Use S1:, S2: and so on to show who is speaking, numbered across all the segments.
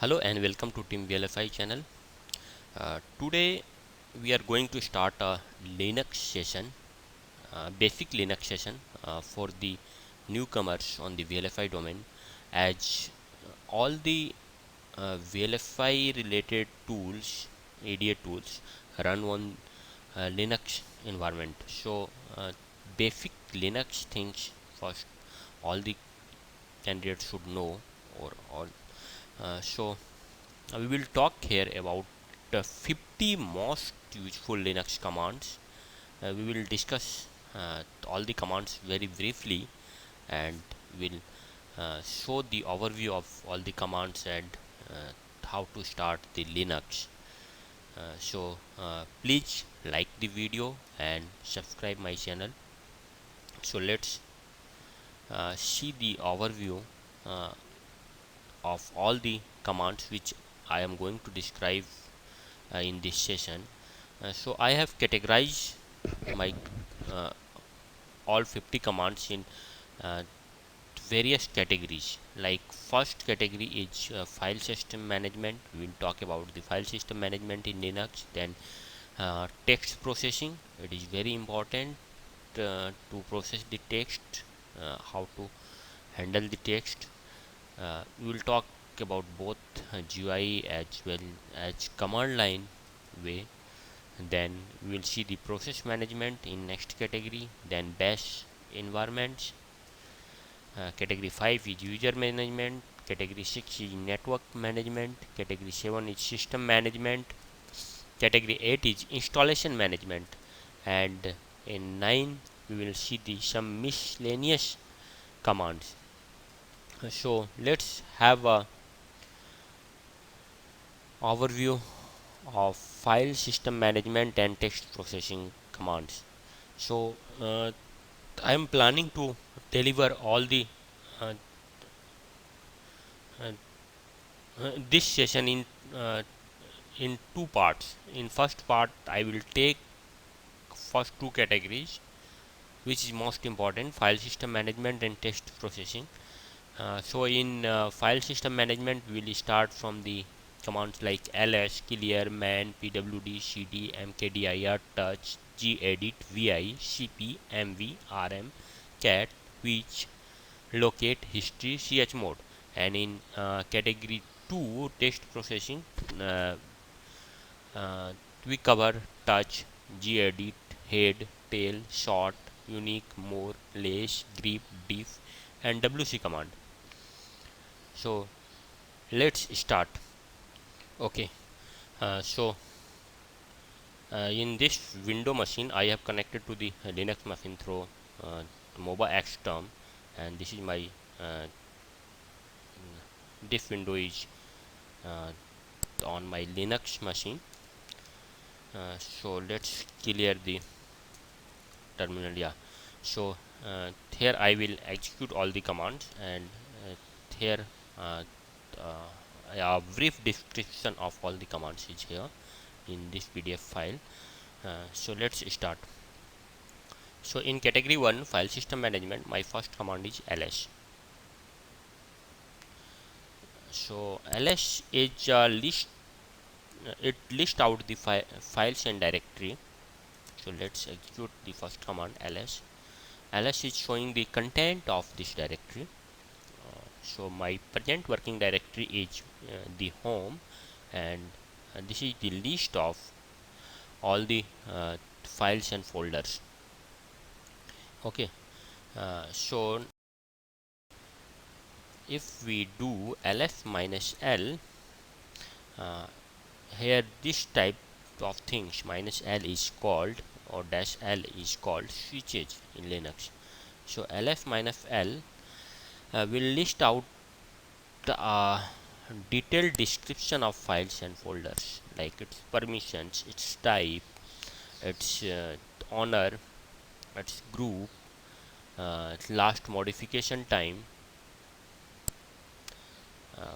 S1: Hello and welcome to Team VLSI channel. Today we are going to start a Linux session, basic Linux session for the newcomers on the VLSI domain, as all the VLSI related tools, ADA tools, run on Linux environment. So basic Linux things first, all the candidates should know, or all. We will talk here about the 50 most useful Linux commands. We will discuss all the commands very briefly, and will show the overview of all the commands and how to start the Linux. Please like the video and subscribe my channel. So let's see the overview uh, of all the commands which I am going to describe in this session. So I have categorized my uh, all 50 commands in uh, various categories. Like first category is file system management. We will talk about the file system management in Linux. Then text processing. It is very important to process the text, how to handle the text. We will talk about both GUI as well as command line way. Then we will see the process management in next category. Then bash environments. Category 5 is user management. Category 6 is network management. Category 7 is system management. Category 8 is installation management. And in 9 we will see the some miscellaneous commands. So let's have a overview of file system management and text processing commands. So I am planning to deliver all the uh, uh, this session in two parts. In first part, I will take first two categories, which is most important: file system management and text processing. So in file system management, we will start from the commands like ls, clear, man, pwd, cd, mkdir, touch, gedit, vi, cp, mv, rm, cat, which, locate, history, chmod. And in category 2 text processing, uh, we cover touch, gedit, head, tail, short, unique, more, less, grep, diff, and wc command. So let's start. Okay, so in this window machine I have connected to the Linux machine through mobile x term, and this is my this window is uh, on my Linux machine. So let's clear the terminal. Yeah, so here I will execute all the commands, and here uh, a brief description of all the commands is here in this PDF file. So let's start. So in category 1 file system management, my first command is ls. So ls is a list, it lists out the files and directory. So let's execute the first command ls. Ls is showing the content of this directory. So my present working directory is the home, and this is the list of all the files and folders. Okay, so if we do ls minus l, uh, here this type of things minus l is called, or dash l is called switches in Linux. So ls minus l will list out the detailed description of files and folders, like its permissions, its type, its owner, its group, its last modification time,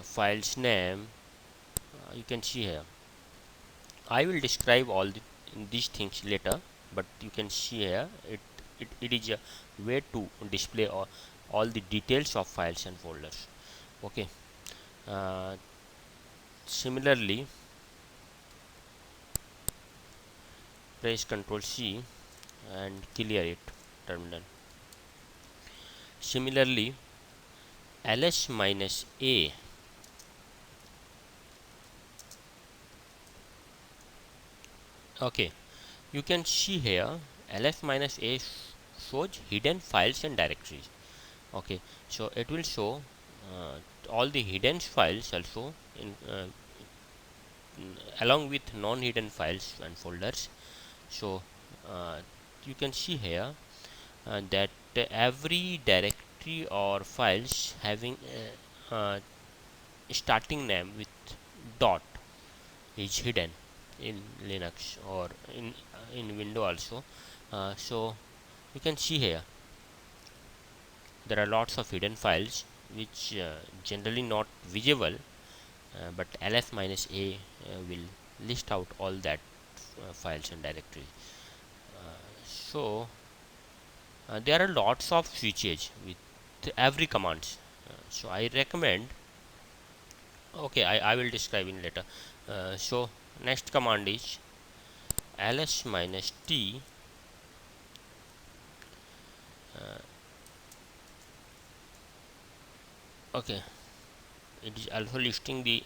S1: file's name. You can see here. I will describe all these things later, but you can see here it is a way to display all the details of files and folders. Okay. Uh, similarly press Ctrl C and clear it terminal. Similarly ls minus a, okay, you can see here ls minus a shows hidden files and directories. Okay, so it will show all the hidden files also in along with non-hidden files and folders. So uh, you can see here that every directory or files having starting name with dot is hidden in Linux or in Windows also. So you can see here there are lots of hidden files which generally not visible, but ls minus a will list out all that files and directories. So there are lots of switches with every commands. So I recommend, okay, I will describe in later. So next command is ls minus t. Okay, it is also listing the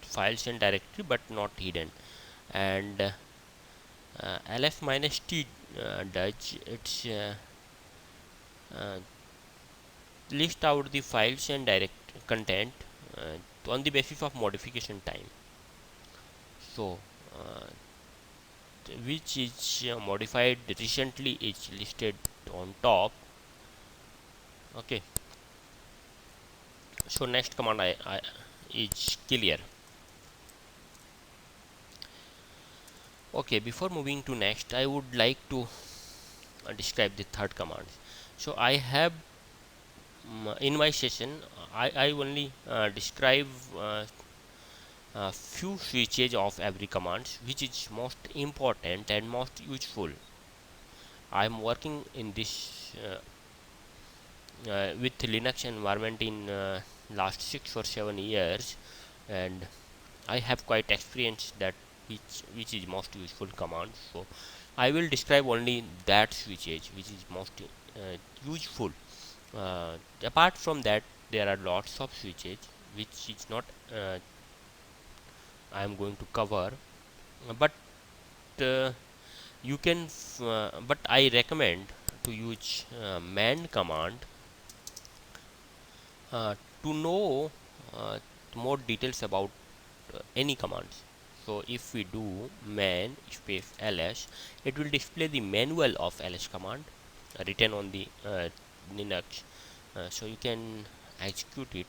S1: files and directory but not hidden. And ls minus t does its uh, list out the files and direct content on the basis of modification time. So uh, which is modified recently is listed on top. Okay, so next command I is clear. Okay, before moving to next I would like to describe the third command. So I have in my session I only describe few switches of every command which is most important and most useful. I am working in this with Linux environment in last 6 or 7 years, and I have quite experience that which is most useful command. So I will describe only that switches which is most useful. Apart from that, there are lots of switches which is not I am going to cover, but uh, you can but I recommend to use man command to know uh, more details about any commands. So if we do man space ls, it will display the manual of ls command written on the Linux. So you can execute it.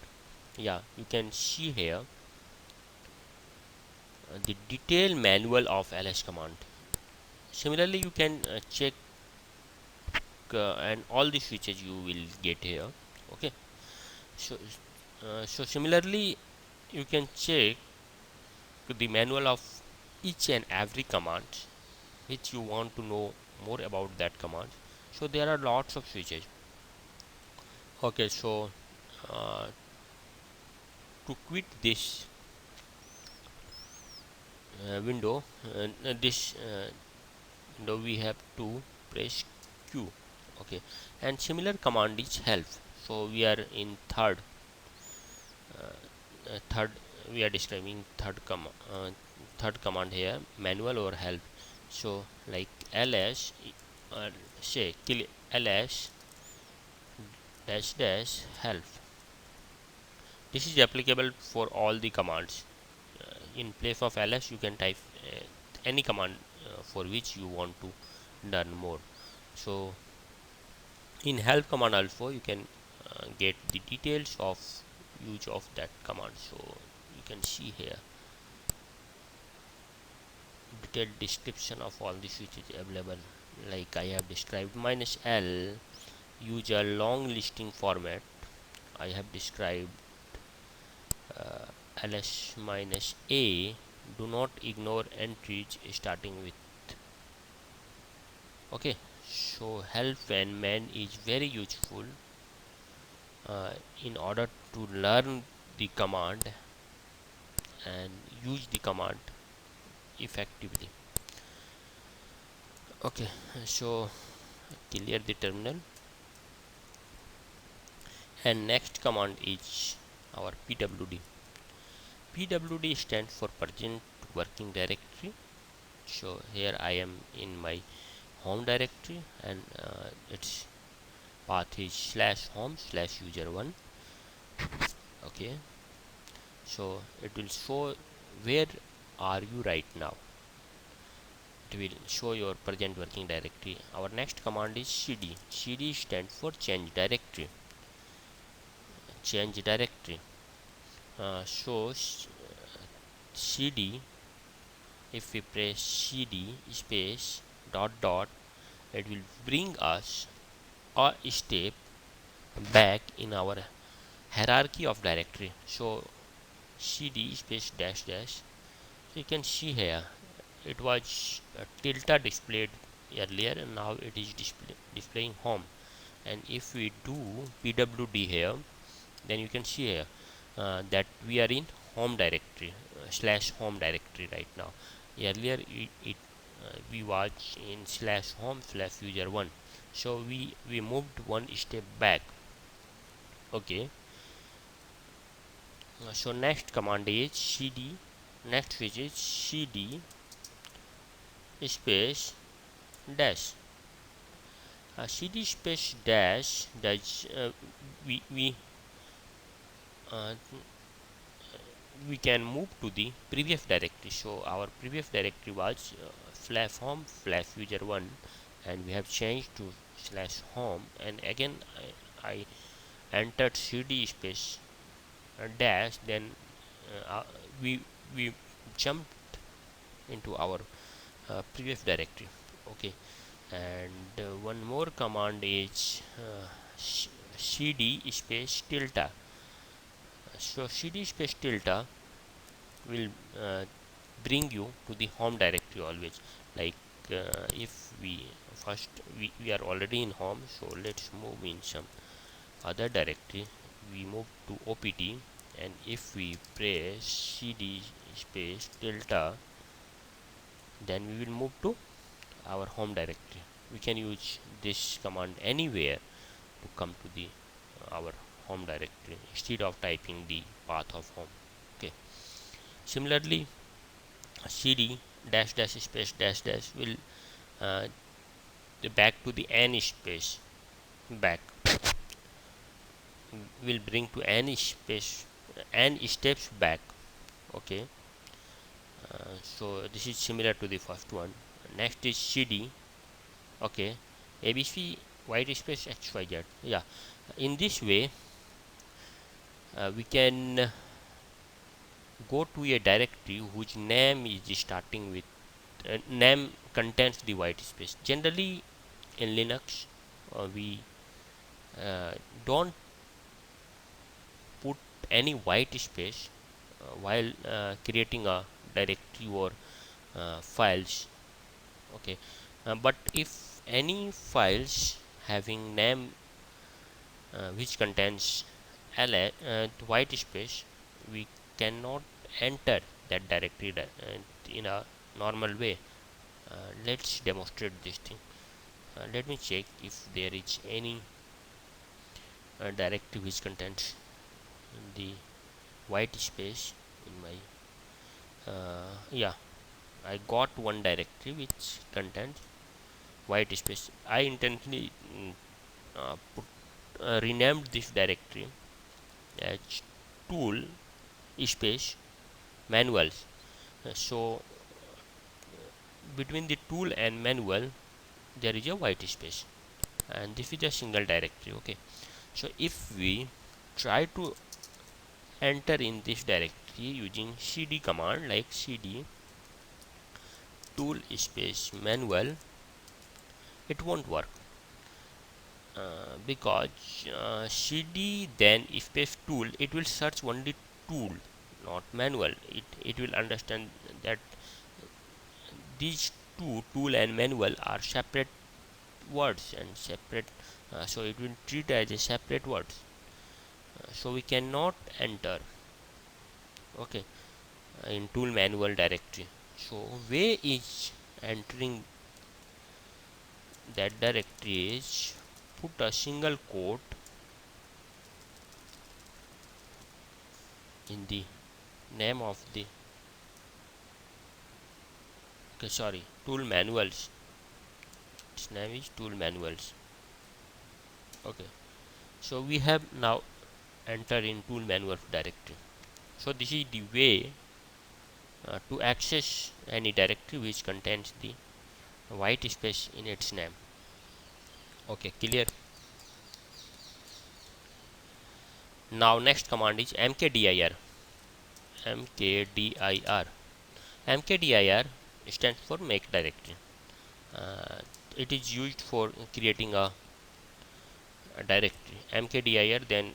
S1: Yeah, you can see here the detailed manual of ls command. Similarly, you can check and all the switches you will get here. Okay, so so similarly you can check the manual of each and every command which you want to know more about that command. So there are lots of switches. Okay, so uh, to quit this window, this window, we have to press q. Okay, and similar command is help. So we are in third we are describing third command here, manual or help. So like ls say kill ls dash dash help. This is applicable for all the commands. In place of ls you can type any command for which you want to learn more. So in help command also you can get the details of use of that command. So you can see here detailed description of all the switches available, like I have described. Minus L use a long listing format. I have described ls minus a, do not ignore entries starting with. Okay, so help man is very useful in order to learn the command and use the command effectively. Okay, so clear the terminal, and next command is our pwd. Pwd stands for present working directory. So here I am in my home directory, and its path is /home/user1. Okay, so it will show where are you right now. It will show your present working directory. Our next command is cd. Cd stands for change directory. Change directory. Cd, if we press cd space dot dot, it will bring us a step back in our hierarchy of directory. So cd space dash dash. So you can see here it was tilde displayed earlier, and now it is displaying home. And if we do pwd here, then you can see here that we are in home directory, /home directory right now. Earlier we was in /home/user1. So we moved one step back. Okay, so next command is cd, next which is cd space dash. Cd space dash does uh, we can move to the previous directory. So our previous directory was /home/user1, and we have changed to /home, and again I entered cd space dash, then we we jumped into our previous directory. Okay, and one more command is cd space tilde. So cd space tilde will bring you to the home directory always. Like if we are already in home, so let's move in some other directory. We move to opt, and if we press cd space tilde, then we will move to our home directory. We can use this command anywhere to come to the our home directory instead of typing the path of home. Okay, similarly cd dash dash space dash dash will uh, back to the n space back, will bring to n space n steps back. Okay, so this is similar to the first one. Next is cd. Okay, abc white space xyz. Yeah, in this way we can go to a directory whose name is starting with name contains the white space. Generally in linux we don't put any white space while creating a directory or files. Okay, but if any files having name which contains white space, we cannot enter that directory in a normal way. Let's demonstrate this thing. Let me check if there is any directory which contains the white space in my yeah, I got one directory which contains white space. I intentionally renamed this directory as tool space manuals. So between the tool and manual there is a white space, and this is a single directory. Okay, so if we try to enter in this directory using cd command, like cd tool space manual, it won't work because cd then space tool, it will search only tool, not manual. It will understand that these two, tool and manual, are separate words and separate, so it will treat as a separate words. So we cannot enter Okay, in tool manual directory. So way is entering that directory is put a single quote in the name of the, okay, sorry, tool manuals. Its name is tool manuals. Okay, so we have now entered in tool manual directory. So this is the way to access any directory which contains the white space in its name. Okay, clear. Now next command is mkdir. mkdir mkdir stands for make directory. uh, it is used for creating a directory mkdir. Then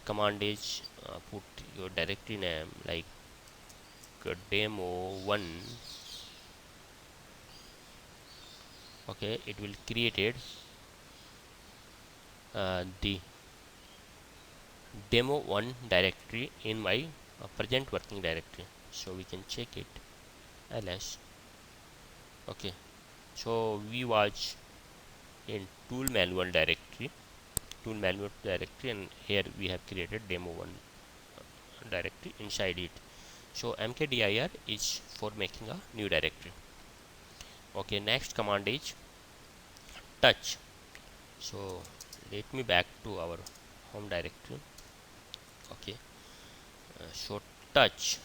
S1: command is put your directory name like demo1. Okay, it will created the demo1 directory in my present working directory, so we can check it ls. Okay, so we was in tool manual directory, and here we have created demo1 directory inside it. So mkdir is for making a new directory. Okay, next command is touch. So let me back to our home directory. Okay, so touch,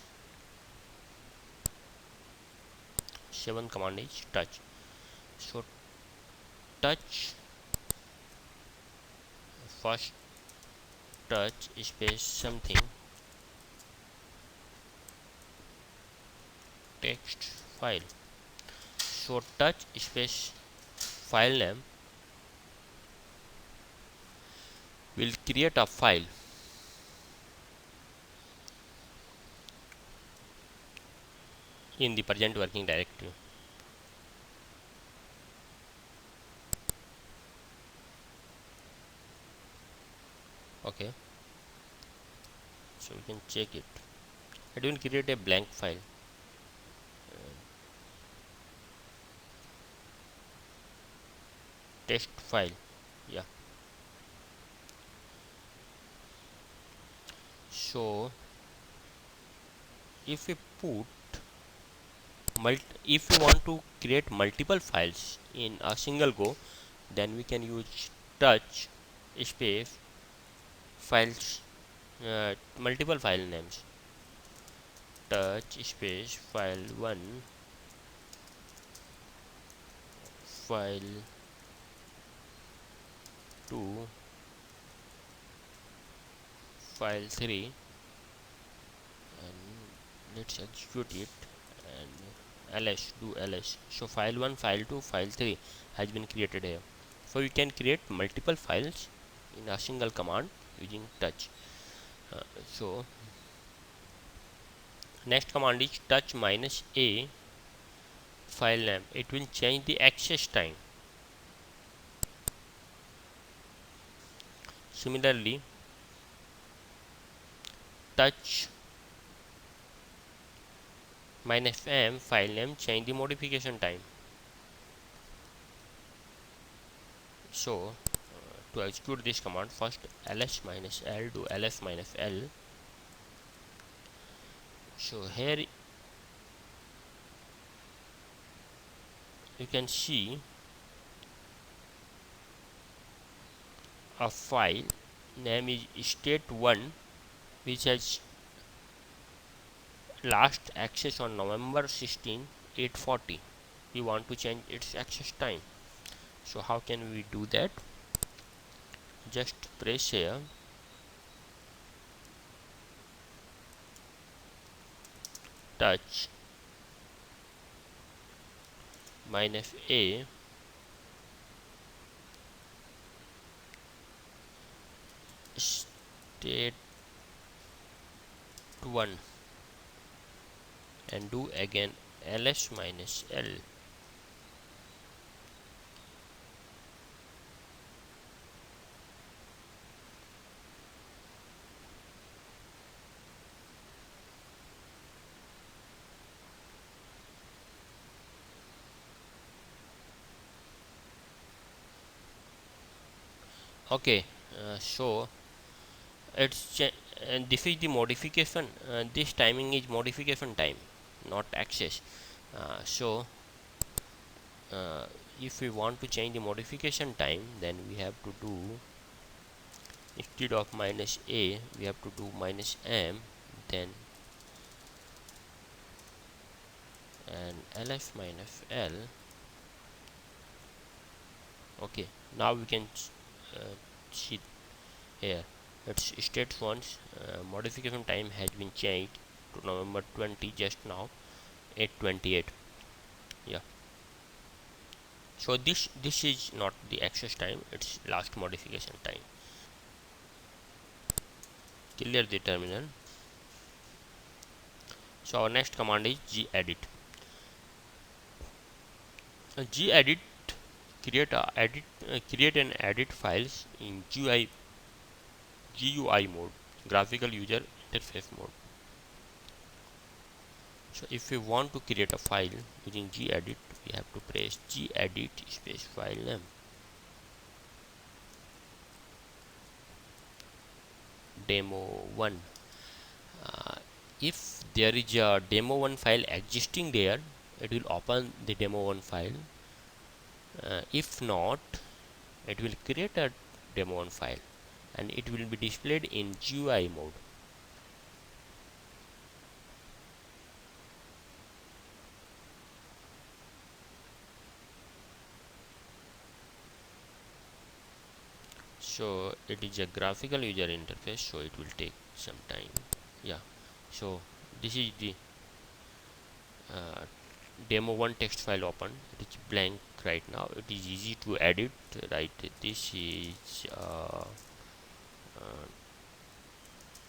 S1: 7 command is touch. So touch, first touch space something text file. So touch space file name will create a file in the present working directory. Okay, so we can check it. It will create a blank file. Text file, yeah. So if we put if you want to create multiple files in a single go, then we can use touch space files, multiple file names, touch space file1, file2, file3, and let's execute it, and ls. So file1, file2, file3 has been created here. So you can create multiple files in a single command using touch. So next command is touch minus a file name. It will change the access time. Similarly, touch minus m file name change the modification time. So to execute this command, first ls minus l do ls minus l. So here you can see a file name is state1, which has last access on November 16, 840. We want to change its access time. So how can we do that? Just press here touch minus a state 1 and do again ls minus l. Okay, so and this is the modification. This timing is modification time, not access. So if we want to change the modification time, then we have to do, instead of minus a, we have to do minus m, then and ls minus l. Okay, now we can see here it's states once modification time has been changed to November 20 just now, 8:28. Yeah, so this is not the access time, it's last modification time. Clear the terminal. So our next command is gedit. Gedit create and edit files in GUI mode, graphical user interface mode. So if we want to create a file using gedit, we have to press gedit space file name. Demo1. If there is a demo1 file existing there, it will open the demo1 file. If not, it will create a demo1 file and it will be displayed in GUI mode. So it is a graphical user interface, so it will take some time. Yeah, so this is the demo1 text file open. It is blank right now. It is easy to edit, right? This is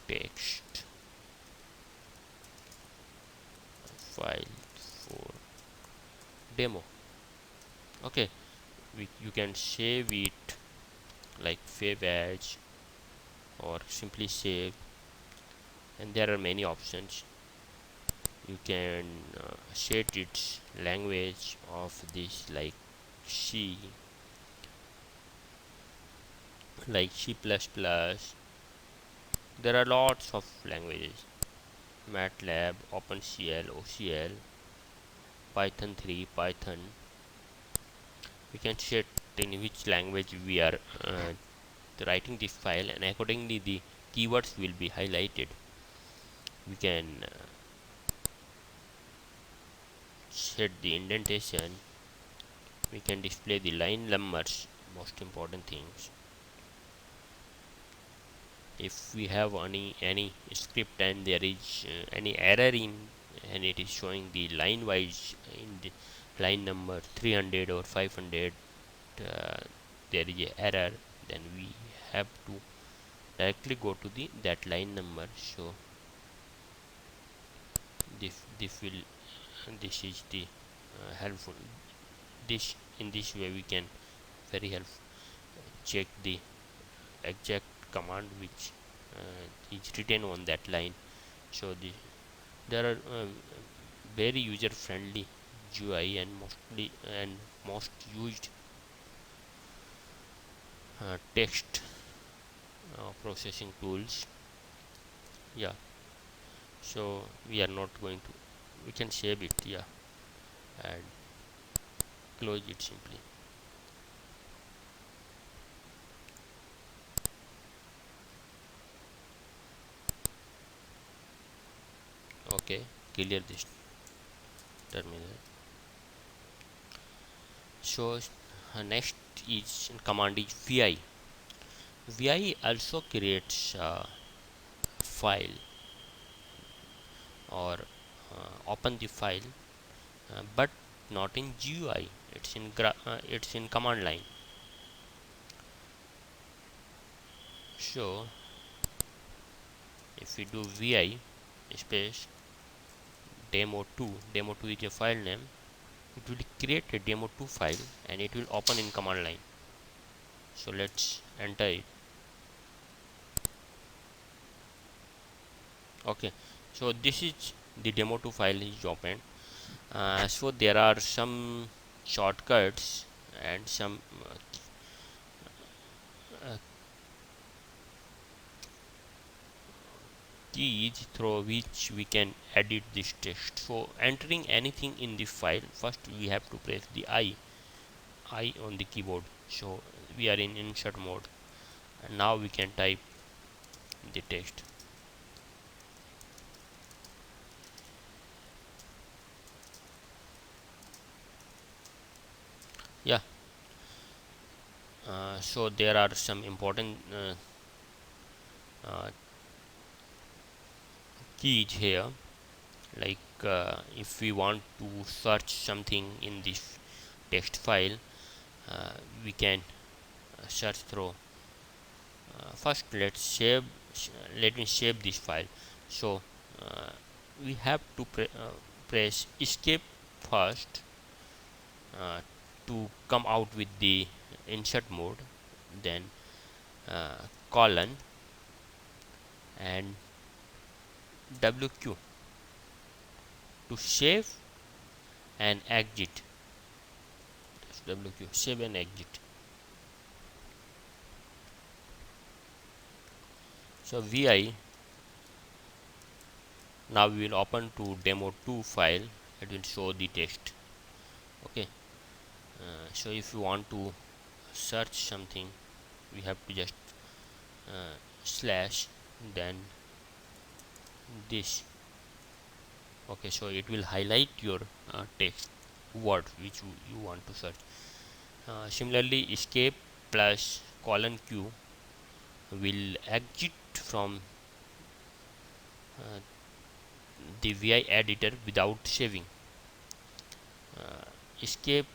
S1: text file for demo. Okay, you can save it like save as or simply save, and there are many options. You can set its language of this like C, like C++. There are lots of languages: MATLAB, OpenCL, OCL, Python 3, Python. We can set in which language we are writing this file, and accordingly the keywords will be highlighted. We can set the indentation. We can display the line numbers, most important things. If we have any script and there is any error in, and it is showing the line wise in the line number 300 or 500, there is a error, then we have to directly go to the that line number. So this is the helpful. This in this way we can very helpful check the exact command which is written on that line. So there are very user friendly GUI and most used text processing tools. Yeah, so we are not going to, we can save it, yeah, and close it simply. Okay, clear this terminal. So next is command is vi. Vi also creates a file or open the file, but not in GUI. It's in command line. So if we do vi space demo2 is a file name, it will create a demo2 file and it will open in command line. So let's enter it. Okay, so this is the demo2 file is opened. So there are some shortcuts and some keys through which we can edit this text. So entering anything in the file, first we have to press the I on the keyboard. So we are in insert mode, and now we can type the text. Yeah. So there are some important uh, keys here, like if we want to search something in this text file, uh, we can search through. First let me save this file. So uh, we have to press escape first uh, to come out with the insert mode, then colon and WQ to save and exit. WQ, save and exit. So VI, now we will open to demo2 file. It will show the text. Okay. So if you want to search something, we have to just slash then this. Okay, so it will highlight your text word which you want to search. Similarly, escape plus colon q will exit from uh, the vi editor without saving. Escape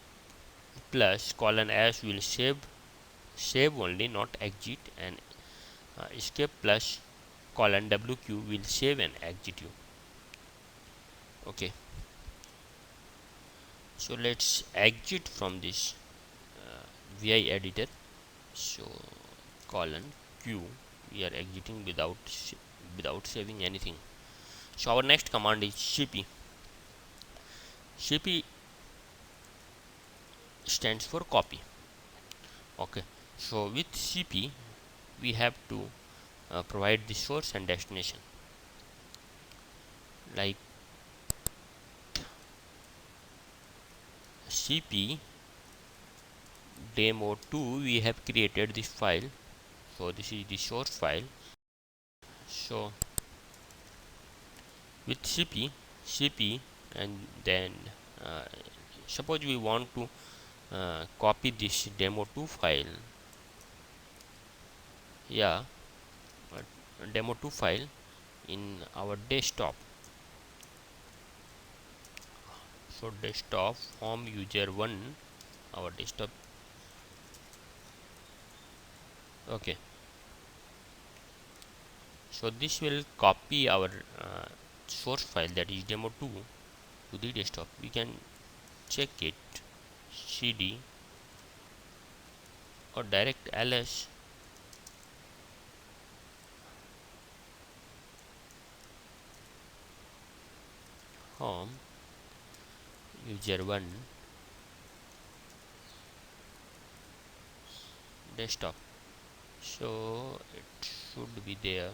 S1: plus colon s will save only, not exit, and escape plus colon wq will save and exit you. Okay, so let's exit from this vi editor. So colon q, we are exiting without saving anything. So our next command is cp. Cp stands for copy. Okay, so with cp we have to provide the source and destination, like cp demo2 we have created this file. So this is the source file. So with cp and then suppose we want to copy this demo2 file. Yeah, demo2 file in our desktop. So desktop home user1, our desktop. Okay, so this will copy our source file, that is demo2, to the desktop. We can check it, cd or direct ls. Home user1 desktop. So it should be there,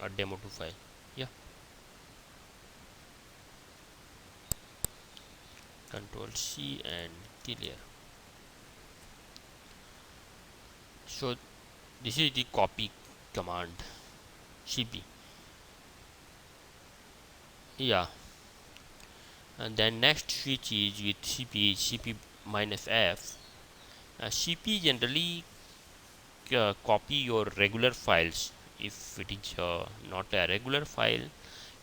S1: a demo2 file. Yeah, control C and clear. So this is the copy command, cp. Yeah, and then next switch is with cp minus f. Cp generally copy your regular files. If it is not a regular file,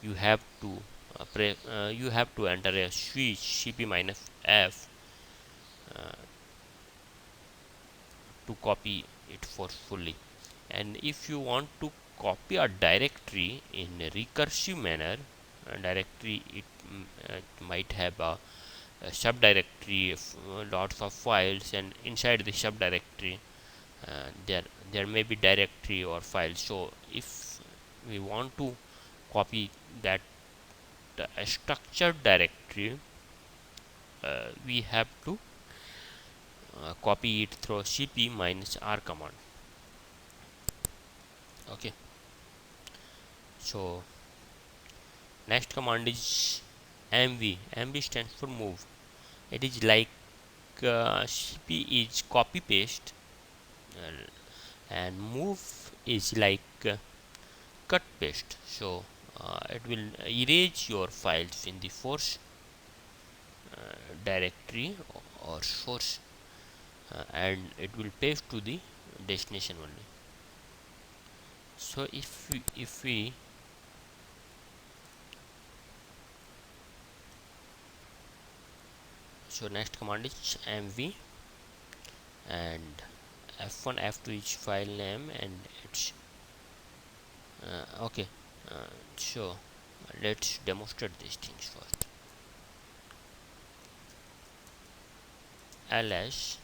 S1: you have to you have to enter a switch cp minus f to copy it forcefully. And if you want to copy a directory in a recursive manner, a directory it might have a subdirectory of lots of files, and inside the subdirectory there may be directory or file. So if we want to copy that structured directory, we have to copy it through cp minus r command. Okay, so next command is mv stands for move. It is like cp is copy paste, uh, and move is like cut paste. So it will erase your files in the force directory or source, and it will paste to the destination only. So if we so next command is mv, and f1 f2 is file name, and it's okay. So let's demonstrate these things first. ls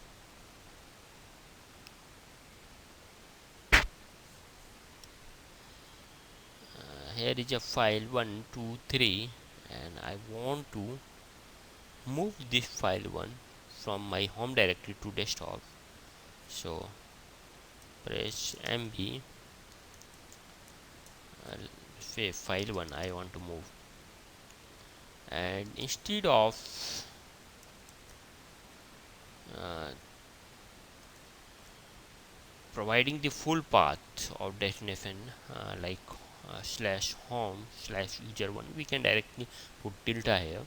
S1: here is a file 123, and I want to move this file 1 from my home directory to desktop. So press mv, say file 1 I want to move, and instead of uh, providing the full path of destination, like slash home slash user 1, we can directly put tilde here.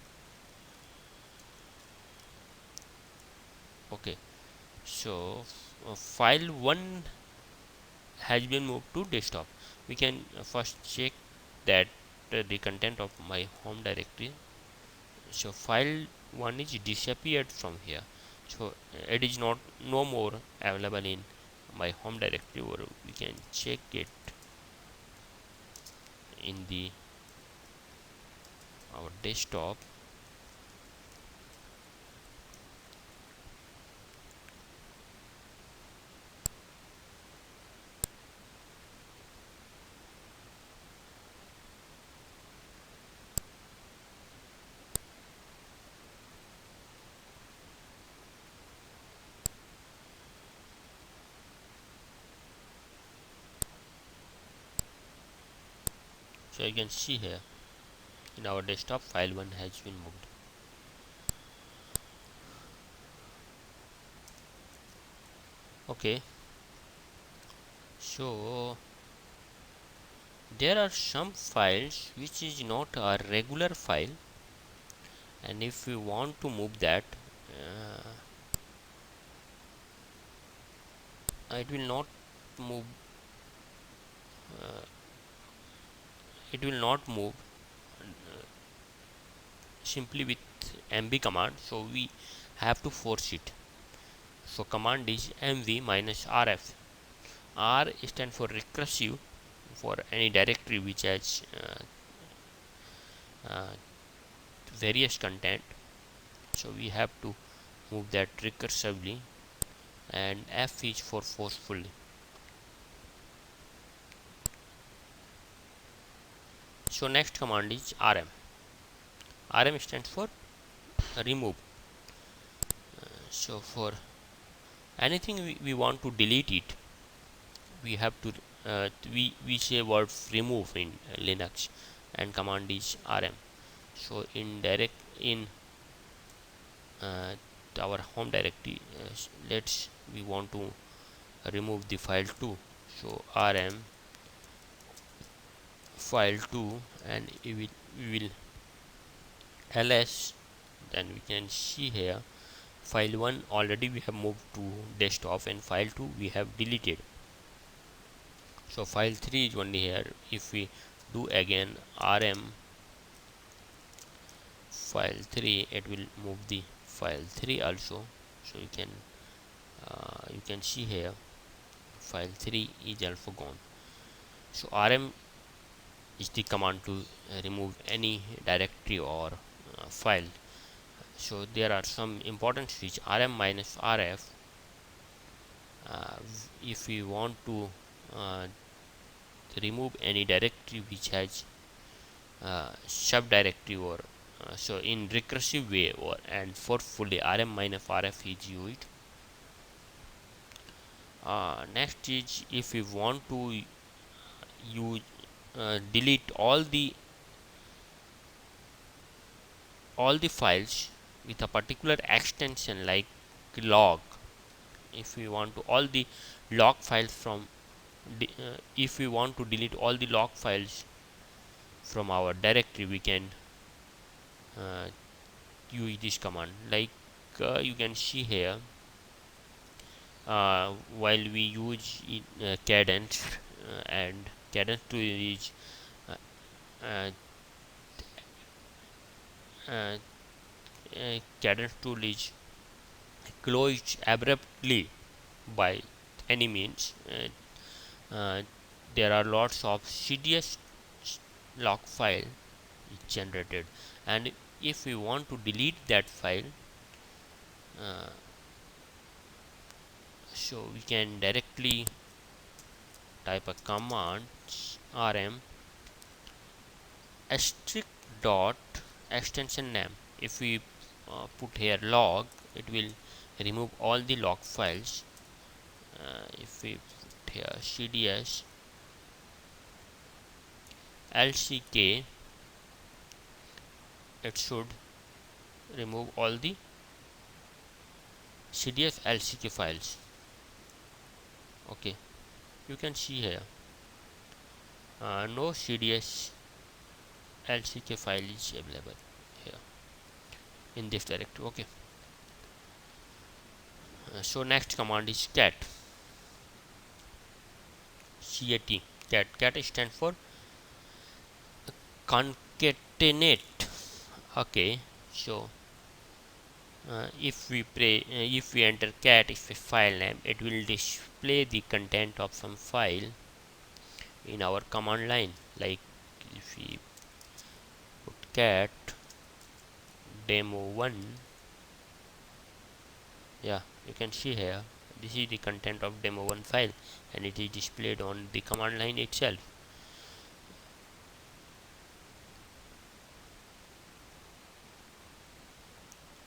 S1: Okay, so file 1 has been moved to desktop. We can first check that the content of my home directory. So file 1 is disappeared from here, so it is not no more available in my home directory, or we can check it in the our desktop. So you can see here in our desktop file 1 has been moved. Okay, so there are some files which is not a regular file, and if we want to move that, it will not move, uh, it will not move simply with mv command, so we have to force it. So command is mv minus rf. R stand for recursive, for any directory which has uh, various content, so we have to move that recursively, and f is for forcefully. So next command is rm. Rm stands for remove. So for anything we want to delete it, we have to we say word remove in linux, and command is rm. So in direct in uh, our home directory, let's we want to remove the file 2, so rm file 2, and we will ls, then we can see here file 1 already we have moved to desktop, and file 2 we have deleted. So file 3 is only here. If we do again rm file 3, it will move the file 3 also. So you can see here file 3 is also gone. So rm is the command to remove any directory or file. So there are some important switch rm minus rf. If we want to uh, remove any directory which has subdirectory, or so in recursive way, or and forcefully rm minus rf is used. Next is if we want to you delete all the files with a particular extension like log. If we want to all the log files from if we want to delete all the log files from our directory, we can uh, use this command. Like you can see here, while we use cadence, and cadence tool is uh, uh, uh, cadence tool is closed abruptly by any means. There are lots of CDS log file generated, and if we want to delete that file, uh, so we can directly type a command rm strict dot extension name. If we put here log, it will remove all the log files. If we put here cds lck, it should remove all the cds lck files. Okay, you can see here no cds lck file is available here in this directory. Okay, so next command is cat. Cat stands for concatenate. Okay, so if we enter cat if a file name, it will display the content of some file in our command line. Like if we put cat demo1, yeah, you can see here this is the content of demo1 file, and it is displayed on the command line itself.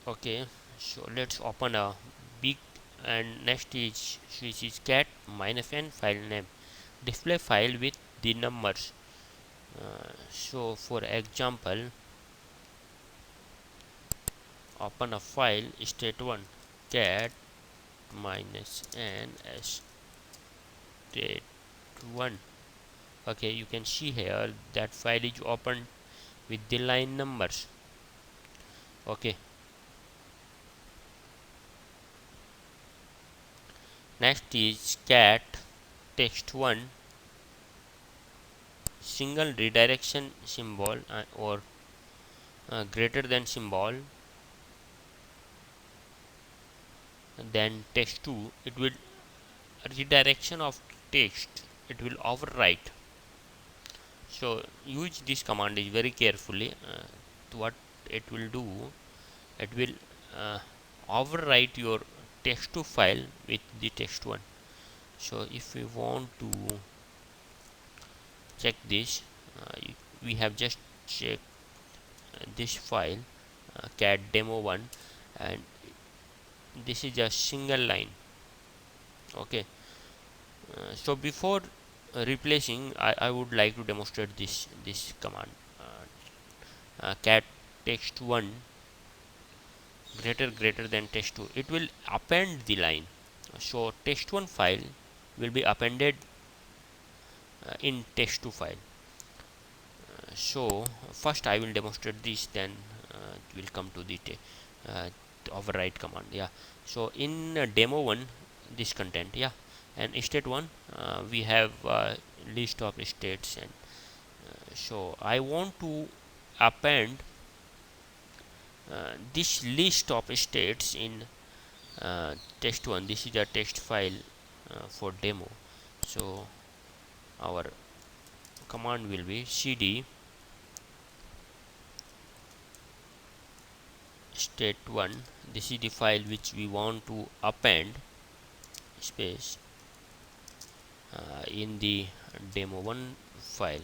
S1: Okay, so let's open a big, and next is which is cat -n file name, display file with the numbers. So for example, open a file state1 cat -n state1. Okay, you can see here that file is opened with the line numbers. Okay, next is cat text1 single redirection symbol or greater than symbol, then text2, it will redirection of text, it will overwrite. So use this command is very carefully. What it will do, it will overwrite your text2 file with the text1. So if we want to check this, we have just checked this file cat demo1, and this is a single line. Okay, so before replacing, I would like to demonstrate this command cat text1 greater than text2. It will append the line. So text1 file will be appended in text2 file. So first I will demonstrate this, then we'll come to the overwrite command. Yeah, so in demo1 this content, yeah, and state1 we have list of states, and so I want to append this list of states in text1. This is a text file for demo. So our command will be cd state1. This is the file which we want to append space in the demo1 file.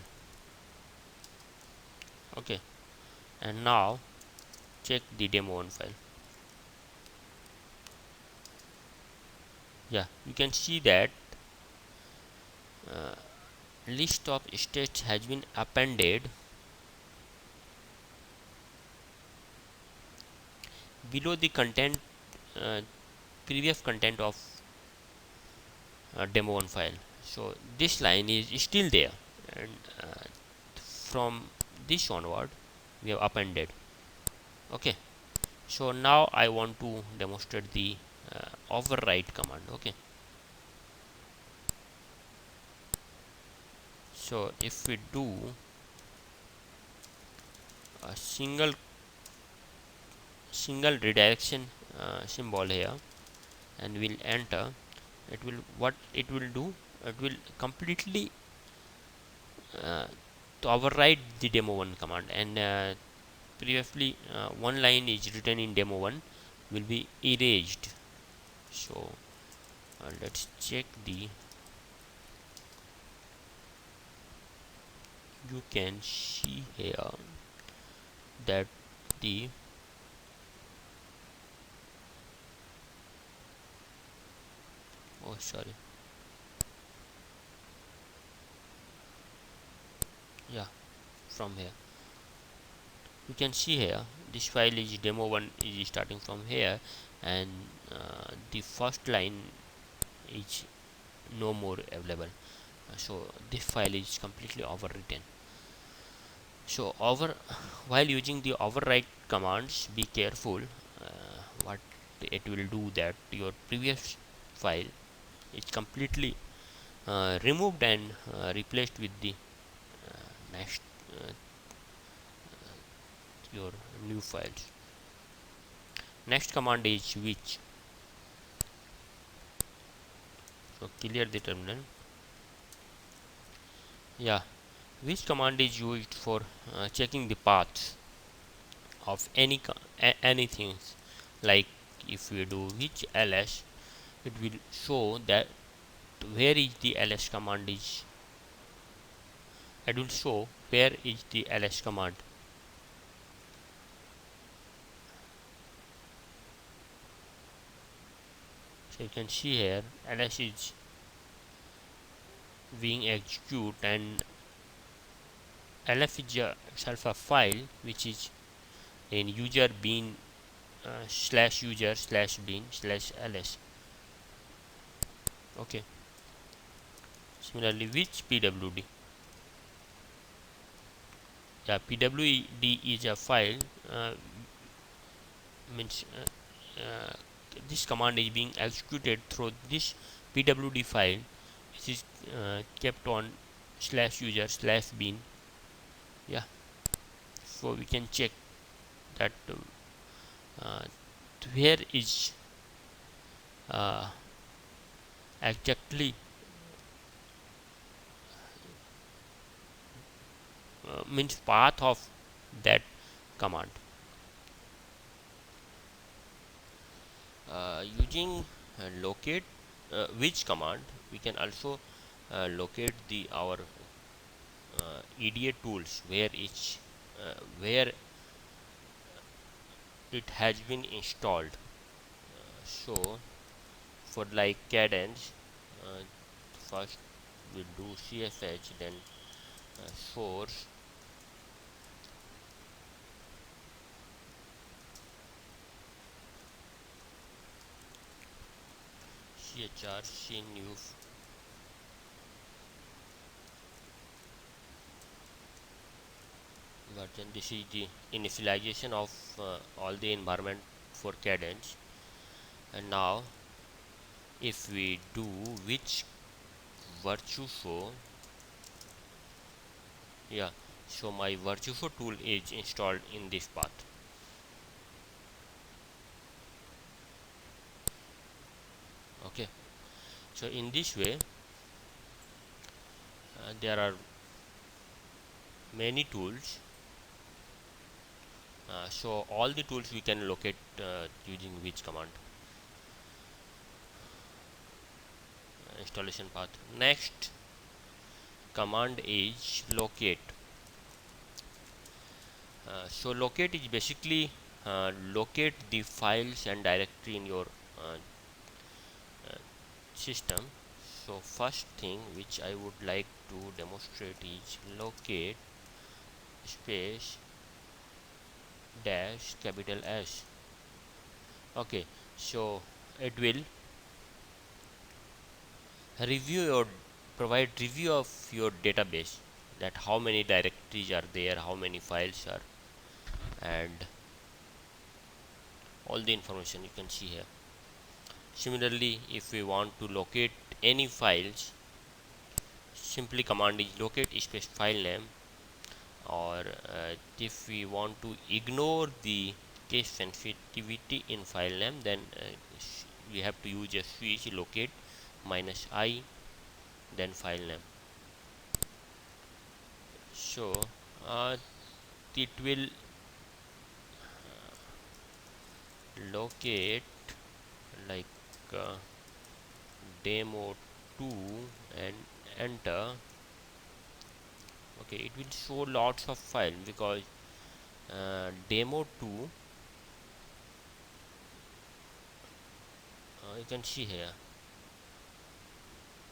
S1: Okay, and now check the demo1 file. Yeah, you can see that list of states has been appended below the content, uh, previous content of demo1 file. So this line is still there, and from this onward we have appended. Okay, so now I want to demonstrate the overwrite command. Okay, so if we do a single redirection symbol here and we'll enter, it will, what it will do, it will completely to override the demo1 command, and previously one line is written in demo1 will be erased. So let's check the, you can see here that the oh sorry, yeah, from here you can see here this file is demo1 is starting from here, and the first line is no more available. So this file is completely overwritten. So while using the overwrite commands, be careful what it will do, that your previous file is completely removed and replaced with the next uh, your new files. Next command is which. So clear the terminal. Yeah, which command is used for checking the paths of anything, like if we do which ls, it will show that where is the ls command is, it will show where is the ls command. So you can see here ls is being executed, and lf is itself a file which is in user bin slash user slash bin slash ls. Okay, similarly which pwd, yeah, pwd is a file, means this command is being executed through this pwd file, which is kept on slash user slash bin. Yeah, so we can check that uh, where is uh, exactly means path of that command. Using locate which command, we can also locate the our EDA tools where it has been installed. So for like cadence, first we do csh, then source, chr cnew version. This is the initialization of all the environment for cadence. And now if we do which virtuoso, yeah, so my virtuoso tool is installed in this path. Okay, so in this way there are many tools. So all the tools we can locate using which command. Installation path. Next command is locate. So locate is basically locate the files and directory in your uh, system. So first thing which I would like to demonstrate is locate space dash capital S. Okay, so it will review your provide review of your database, that how many directories are there, how many files are, and all the information you can see here. Similarly, if we want to locate any files, simply command is locate space file name, or if we want to ignore the case sensitivity in file name, then we have to use a switch locate minus I, then file name. So it will locate like demo 2 and enter. Okay, it will show lots of files because demo 2, you can see here,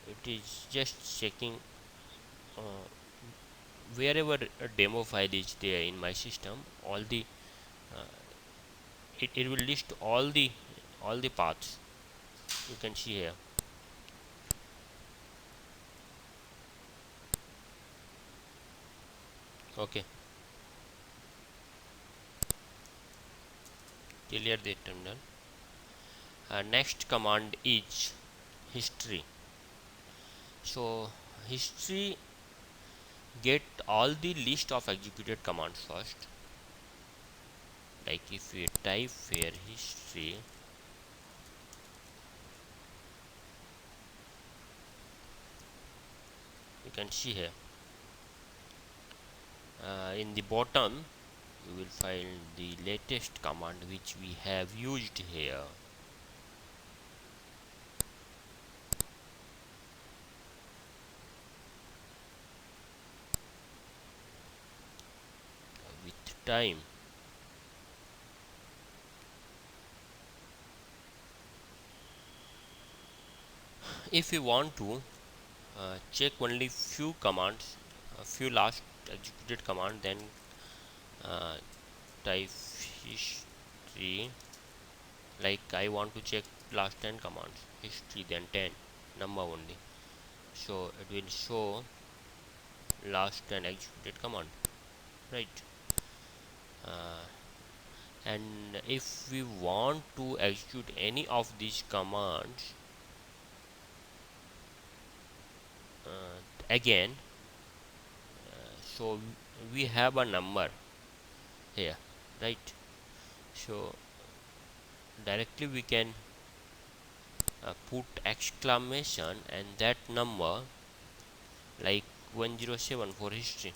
S1: it is just checking uh, wherever a demo file is there in my system, all the uh, it will list all the paths you can see here. Okay, clear the terminal. Next command is history. So history get all the list of executed commands first. Like if we type here history, you can see here in the bottom you will find the latest command which we have used here. With time, if you want to check only few commands, a few last executed command, then uh, type history. Like I want to check last 10 commands, history, then 10 number only, so it will show last 10 executed command, right? uh, and if we want to execute any of these commands again, so we have a number here, right? So directly we can put exclamation and that number, like 107 for history,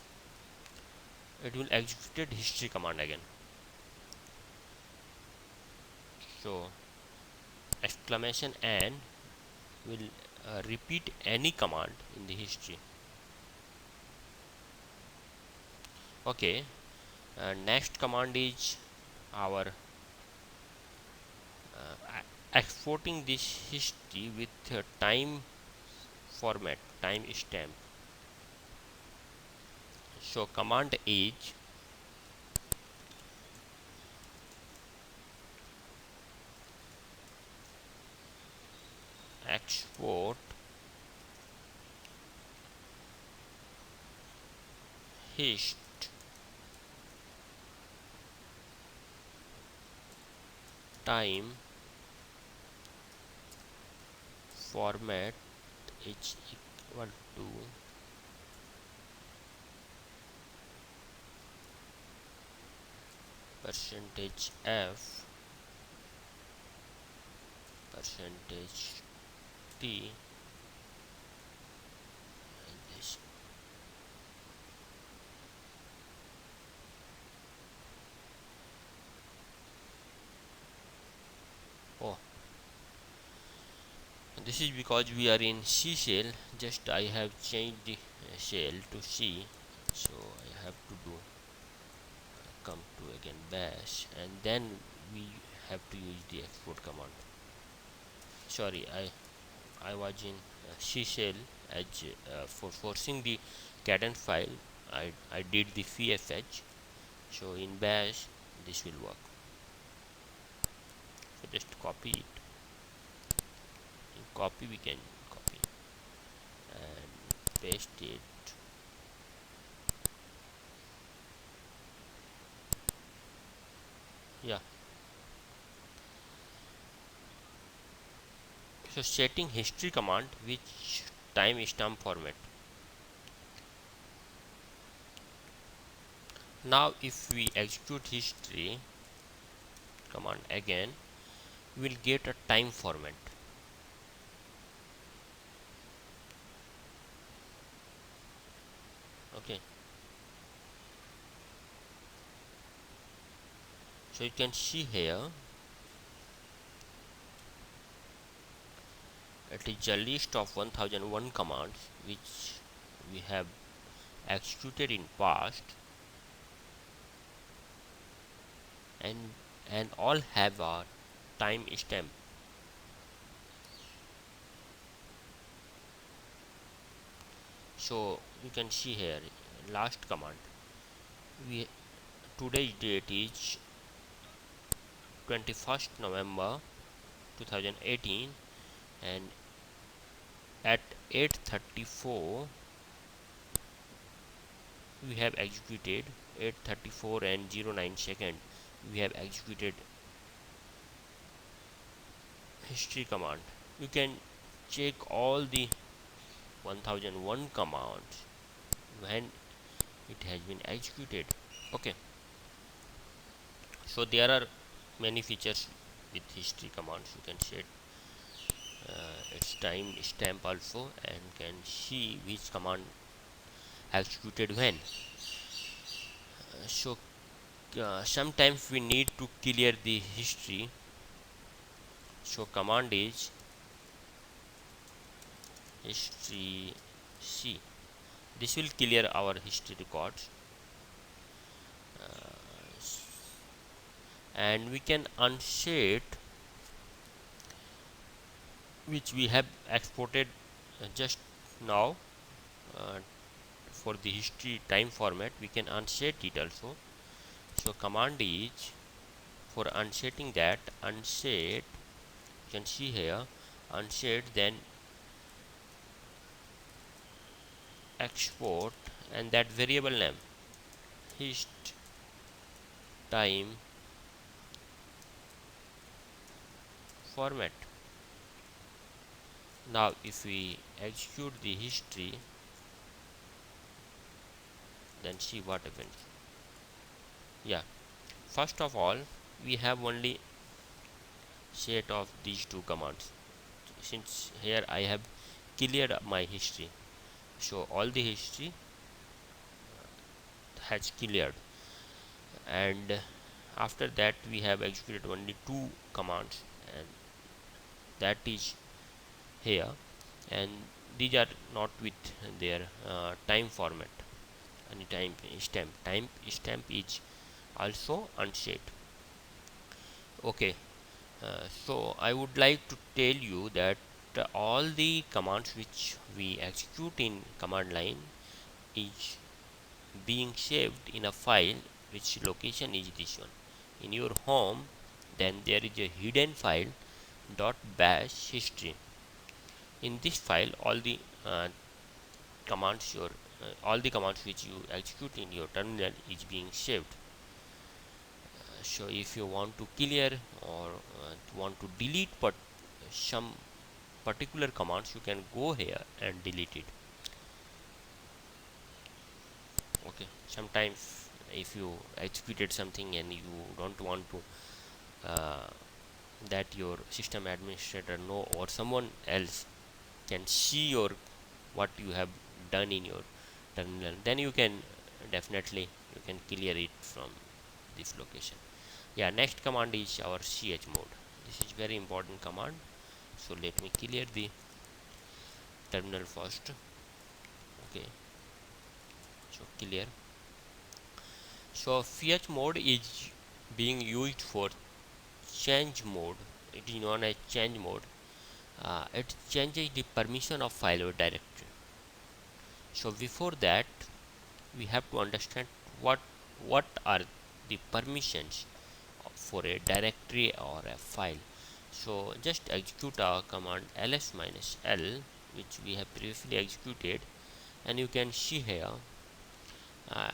S1: it will execute history command again. So exclamation and will repeat any command in the history. Okay, next command is our exporting this history with time format, time stamp. So command is export hist time format is equal to percentage f percentage t and this. Oh, this is because we are in C shell. Just I have changed the shell to C, so I have to do come to again bash, and then we have to use the export command. Sorry, I was in C shell as for forcing the cadence file. I did the fsh. So in bash this will work. So just copy it. In copy we can copy and paste it. Yeah. So setting history command which timestamp format. Now if we execute history command again, we will get a time format. Okay, so you can see here it is a list of 1001 commands which we have executed in past, and all have a time stamp. So you can see here last command, we today's date is 21st November 2018, and at 8:34 we have executed 8:34 and 09 second we have executed history command. You can check all the 1001 commands when it has been executed. Okay, so there are many features with history commands. You can set its time stamp also and can see which command executed when. So sometimes we need to clear the history. So command is history c. This will clear our history records, and we can unset which we have exported just now for the history time format. We can unset it also. So command is for unsetting that, unset, you can see here unset, then export and that variable name hist time format. Now if we execute the history, then see what happens. Yeah, first of all we have only set of these two commands. Since here I have cleared my history, so all the history has cleared, and after that we have executed only two commands, and that is here, and these are not with their time format. Any time stamp is also unset. Okay, so I would like to tell you that all the commands which we execute in command line is being saved in a file which location is this one. In your home, then there is a hidden file .bash history. In this file all the commands which you execute in your terminal is being saved. So if you want to clear or want to delete some particular commands, you can go here and delete it. Okay, sometimes if you executed something and you don't want to that your system administrator know or someone else can see your what you have done in your terminal, then you can definitely you can clear it from this location. Yeah, next command is our chmod. This is very important command. So let me clear the terminal first. Okay, so clear. So chmod is being used for change mode. It is known as change mode. it changes the permission of file or directory. So before that, we have to understand what are the permissions for a directory or a file. So just execute our command ls minus l, which we have previously executed, and you can see here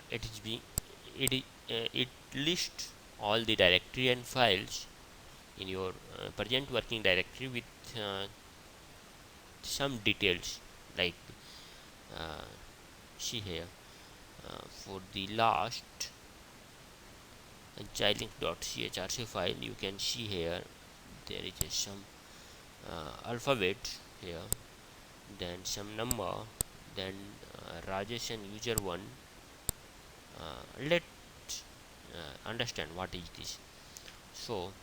S1: it is being it lists all the directory and files in your present working directory with some details, like uh, see here for the last childlink.chrc file, you can see here there is some alphabet here, then some number, then Rajesh and user1. Let understand what is this. So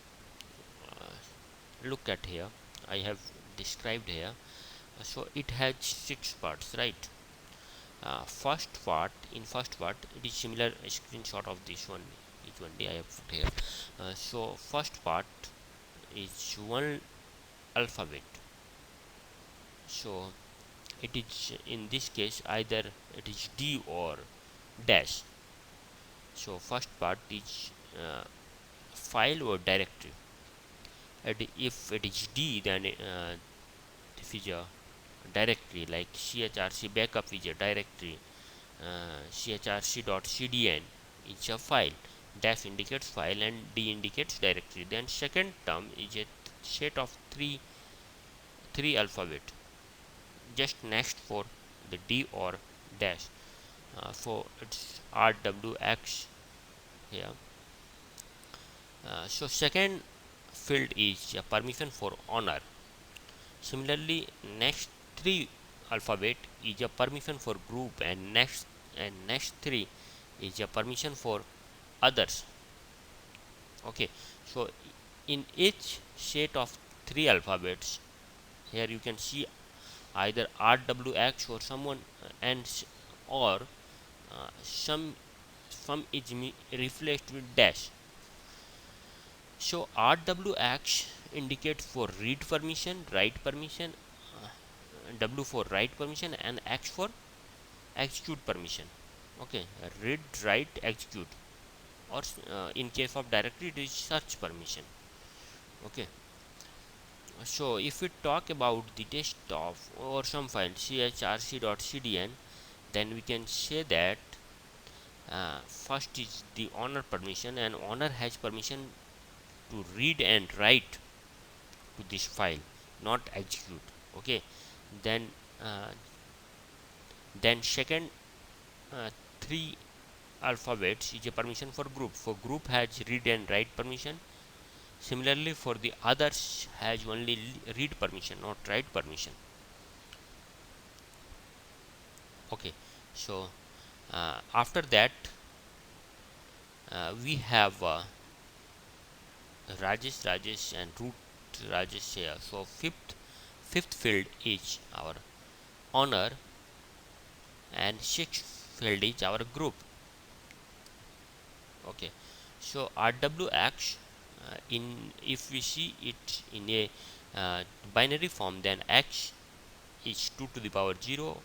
S1: look at here, I have described here. So it has 6 parts, right? First part, it is similar screenshot of this one, each one I have put here. So first part is one alphabet. So it is in this case either it is D or dash. So first part is file or directory, and if it is D, then this is a directory, like chrc backup is a directory, chrc.cdn is a file, dash indicates file and D indicates directory. Then second term is a set of three alphabet just next for the D or dash. So it's RWX here. So second field is a permission for owner. Similarly, next three alphabet is a permission for group, and next three is a permission for others. Okay, so in each set of three alphabets, here you can see either RWX or someone and or some is replaced with dash. So RWX indicates for read permission, write permission, W for write permission, and X for execute permission. Okay, read, write, execute, or in case of directory it is search permission. Okay, so if we talk about the desktop or some file chrc.cdn, then we can say that first is the owner permission, and owner has permission to read and write to this file, not execute. Okay, then uh, second three alphabets is a permission for group. For group has read and write permission. Similarly, for the others has only read permission, not write permission. Okay, so after that we have Rajesh and root Rajesh here. So fifth field is our owner, and sixth field is our group. Okay, so RWX in if we see it in a binary form, then X is 2 to the power 0,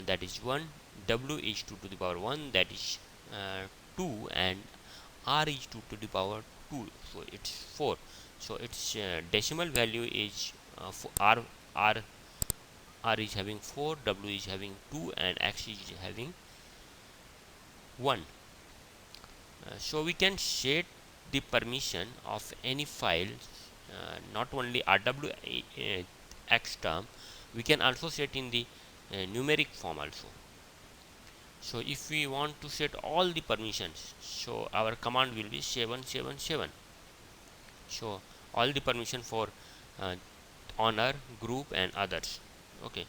S1: that is 1, W is 2 to the power 1, that is 2, and R is 2 to the power 2, so it's 4. So its decimal value is R is having 4, W is having 2, and X is having 1. So we can set the permission of any file, not only RWX term, we can also set in the numeric form also. So if we want to set all the permissions, so our command will be 777. So all the permission for owner, group, and others. Okay,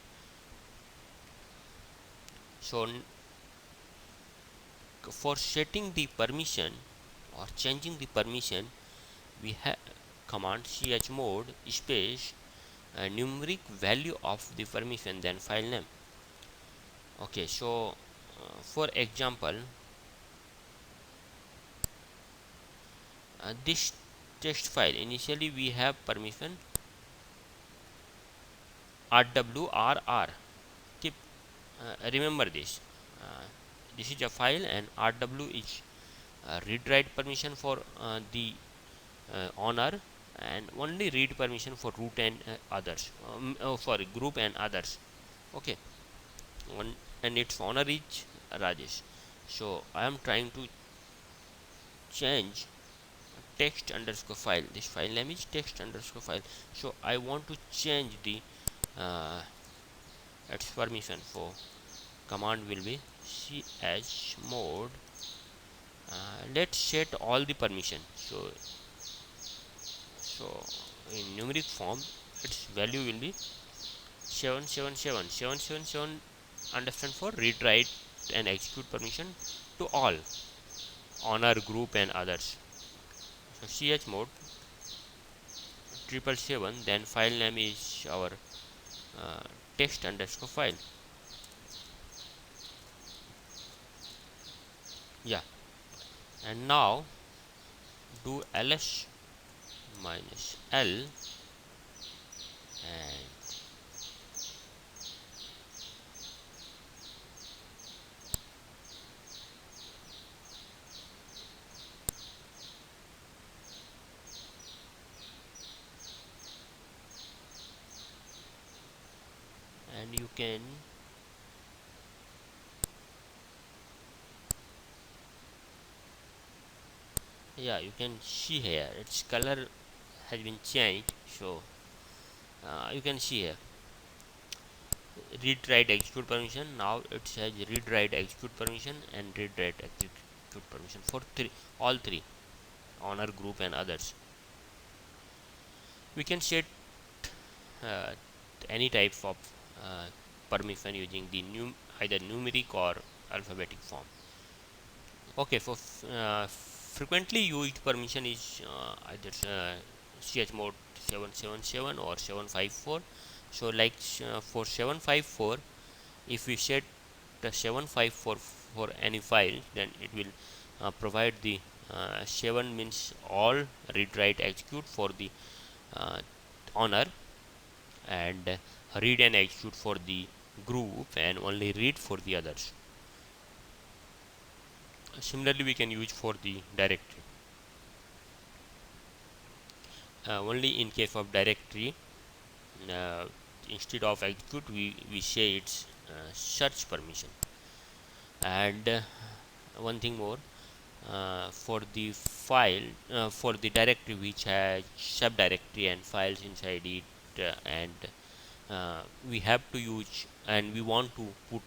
S1: so for setting the permission or changing the permission, we have command chmod space numeric value of the permission, then file name. Okay, so for example, this test file, initially we have permission rwrr. Keep remember this. This is a file, and rw is read write permission for the owner, and only read permission for root and others. Sorry, group and others. Okay, one, and its owner is Rajesh. So I am trying to change text underscore file. This file name is text underscore file. So I want to change the uh, its permission. For command will be chmod. Let's set all the permission. So in numeric form, its value will be 777 understand for read write and execute permission to all owner group and others. So chmod 777, then file name is our uh, text underscore file. Yeah, and now do ls minus l, and you can, yeah, you can see here its color has been changed. So you can see here read write execute permission. Now it says read write execute permission and read write execute permission for all three owner group and others. We can set uh, any type of uh, permission using the either numeric or alphabetic form. Okay, for frequently used permission is either chmod 777 or 754. So like for 754, if we set the 754 for any file, then it will provide the 7 means all read write execute for the uh, owner, and read and execute for the group, and only read for the others. Similarly, we can use for the directory. Only in case of directory, uh, instead of execute, we say it's search permission. And one thing more, for the file, for the directory which has subdirectory and files inside it, and we have to use, and we want to put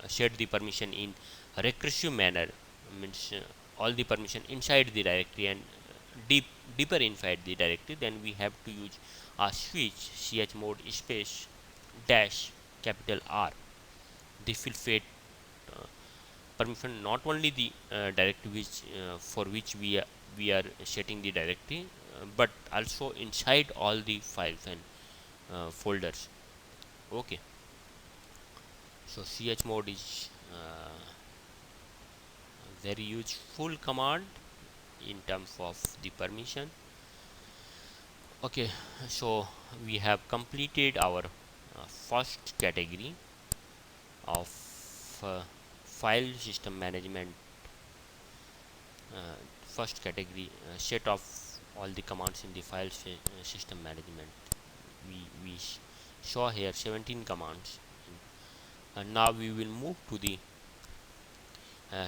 S1: set the permission in a recursive manner, means all the permission inside the directory and deeper inside the directory, then we have to use a switch chmod space dash capital R. This will fetch uh, permission not only the directory which for which we are setting the directory, but also inside all the files and folders. Okay, so chmod is very useful command in terms of the permission. Okay, so we have completed our first category of uh, file system management. First category, set of all the commands in the file system management. We saw here 17 commands, and now we will move to the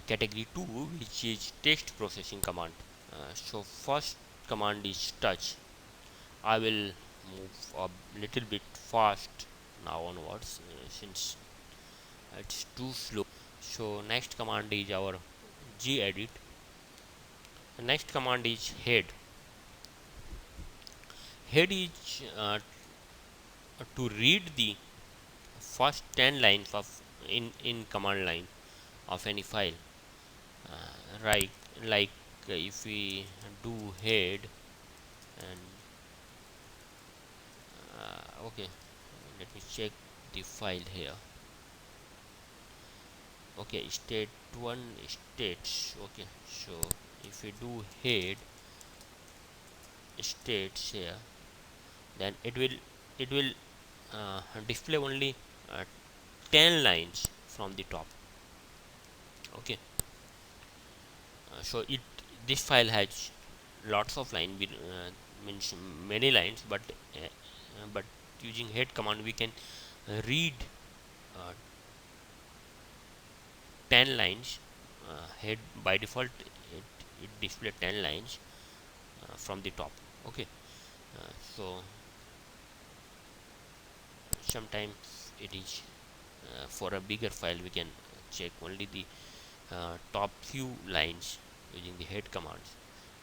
S1: category 2, which is text processing command. So first command is touch. I will move a little bit fast now onwards, since it's too slow. So next command is our gedit. The next command is head. Head is to read the first 10 lines of in command line of any file. Right, like if we do head, and okay, let me check the file here. Okay, state 1 states. Okay, so if we do head states here, then it will display only uh, 10 lines from the top. Okay, so it this file has lots of line with means many lines, but using head command we can read uh, 10 lines. Head by default it display 10 lines from the top. Okay, so sometimes it is for a bigger file we can check only the top few lines using the head commands.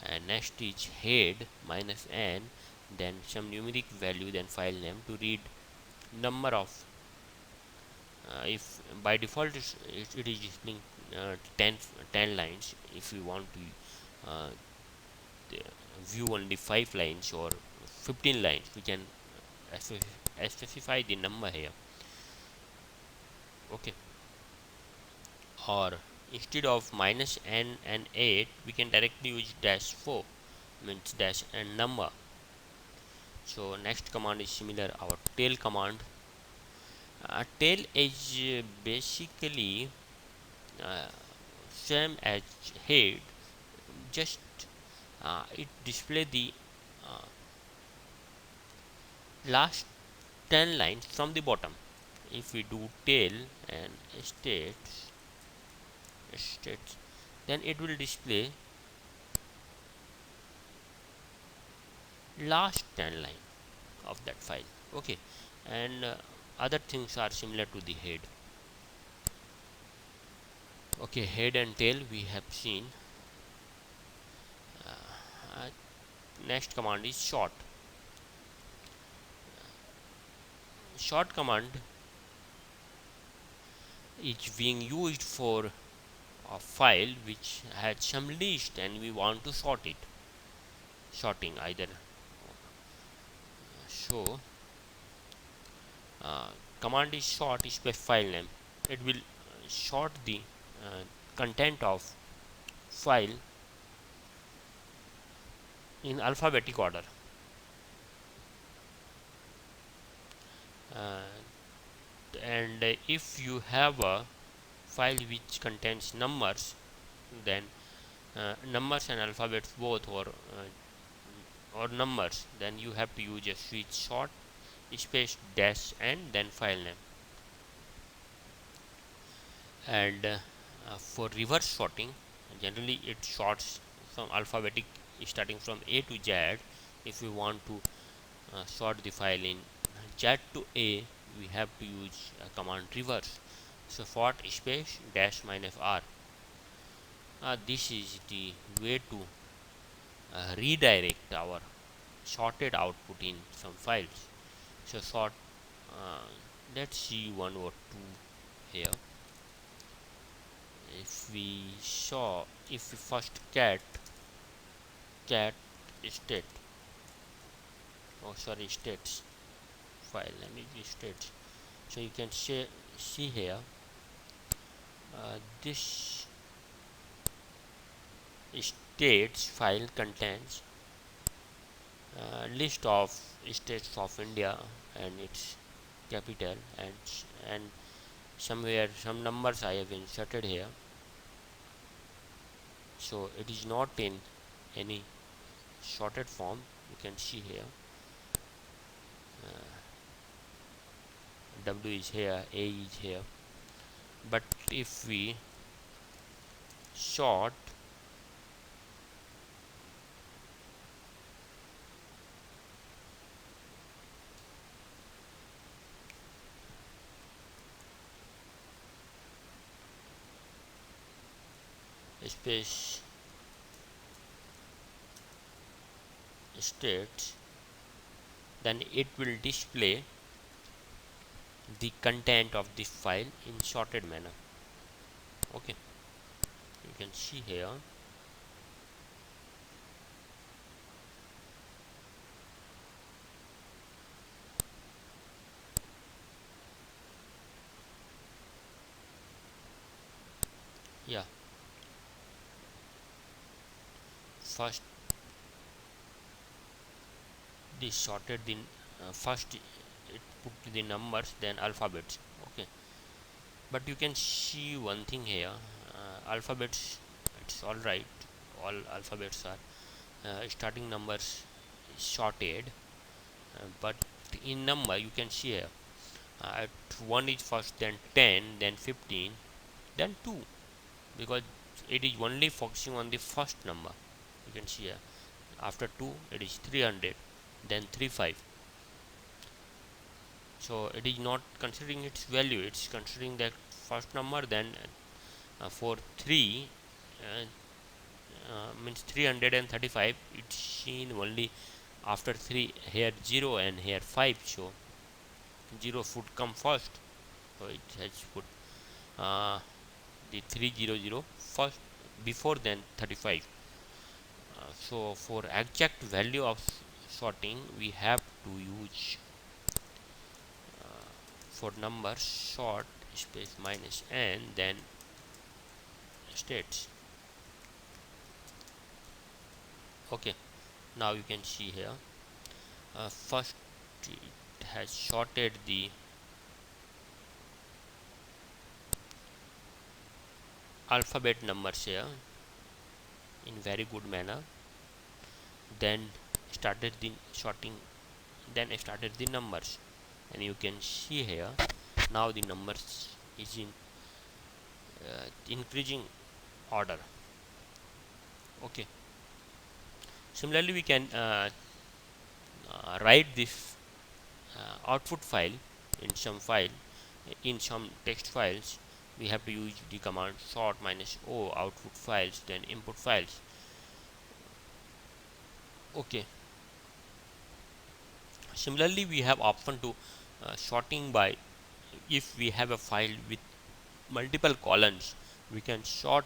S1: And next is head minus n, then some numeric value, then file name to read number of if by default it is displaying 10 lines. If we want to view only 5 lines or 15 lines, we can specify the number here. Okay, or instead of minus n and 8 we can directly use dash 4, means dash and number. So next command is similar, our tail command. Tail is basically uh, same as head, just it display the uh, last 10 lines from the bottom. If we do tail and states, then it will display last 10 line of that file. Okay, and other things are similar to the head. Okay, head and tail we have seen. uh, Next command is short. Short command is being used for a file which has some list and we want to sort it. Sorting either so command is sort is by file name. It will sort the content of file in alphabetic order. uh, and if you have a file which contains numbers, then numbers and alphabets both, or numbers, then you have to use a switch sort space dash and then file name. And for reverse sorting, generally it sorts from alphabetic starting from A to Z. If we want to sort the file in Z to A, we have to use command reverse. So sort space dash minus R. This is the way to redirect our sorted output in some files. So sort, uh, let's see one or two here. If we first cat state, oh sorry, states file, let me use states. So you can see here this states file contains list of states of India and its capital, and somewhere some numbers I have inserted here. So it is not in any sorted form. You can see here W is here, A is here, but if we sort space states, then it will display the content of this file in sorted manner. Okay, you can see here yeah, first this sorted in first it put the numbers, then alphabets. Okay, but you can see one thing here, alphabets, it's all right, all alphabets are starting numbers sorted, but in number you can see here, 1 is first, then 10, then 15, then 2, because it is only focusing on the first number. You can see here, after 2 it is 300, then 35. So it is not considering its value, it's considering that first number. Then for 3 uh, means 335, it's seen only after 3, here 0 and here 5, so 0 should come first, so it has put uh, the 300 first before then 35. So for exact value of sorting, we have to use for number sort space minus n, then states. Okay, now you can see here, first it has sorted the alphabet numbers here in very good manner, then started the sorting, then started the numbers, and you can see here now the numbers is in increasing order. Okay, similarly we can write this output file in some text files. We have to use the command sort minus o output files, then input files. Okay, similarly we have option to sorting by, if we have a file with multiple columns, we can sort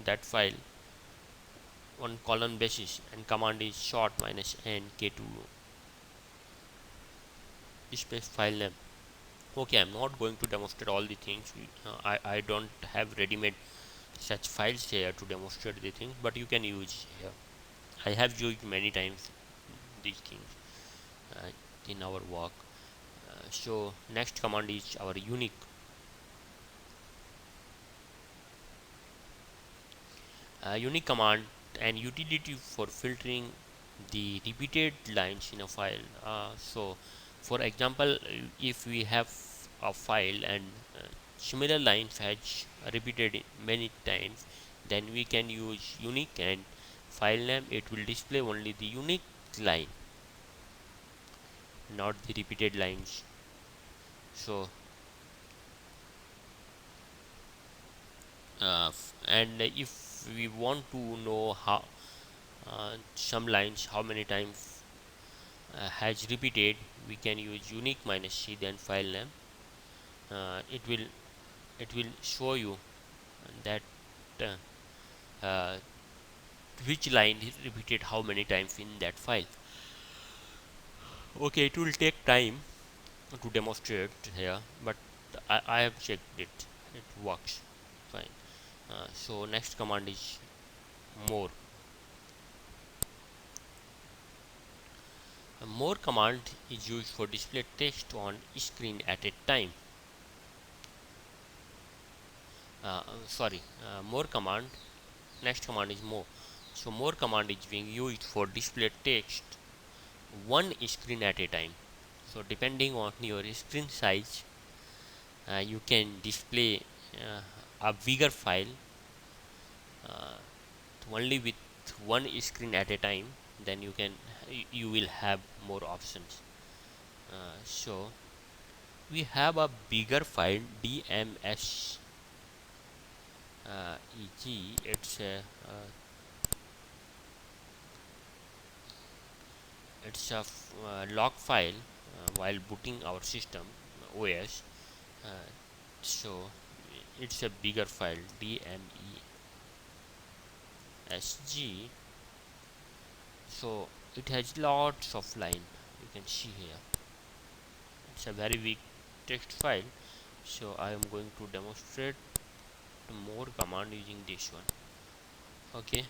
S1: that file on column basis, and command is sort minus n k2 space file name. Okay, I'm not going to demonstrate all the things. I don't have ready-made such files here to demonstrate the things, but you can use here. I have used many times these things in our work. So next command is our unique. Unique command, and utility for filtering the repeated lines in a file. So for example, if we have a file and similar lines has repeated many times, then we can use unique, and file name, it will display only the unique line, not the repeated lines. So and if we want to know how some lines how many times has repeated, we can use unique minus c, then file name. It will show you that uh, uh, which line is repeated how many times in that file. Okay, it will take time to demonstrate here, but I have checked it, it works fine. So next command is more. More command is used for display text on screen at a time. More command, next command is more. So more command is being used for display text one screen at a time. So depending on your screen size, you can display a bigger file uh, only with one screen at a time. Then you will have more options. So we have a bigger file dms eg. It's a log file while booting our system OS. uh, so it's a bigger file dmesg. So it has lots of line, you can see here. It's a very big text file. So I am going to demonstrate more command using this one. Okay,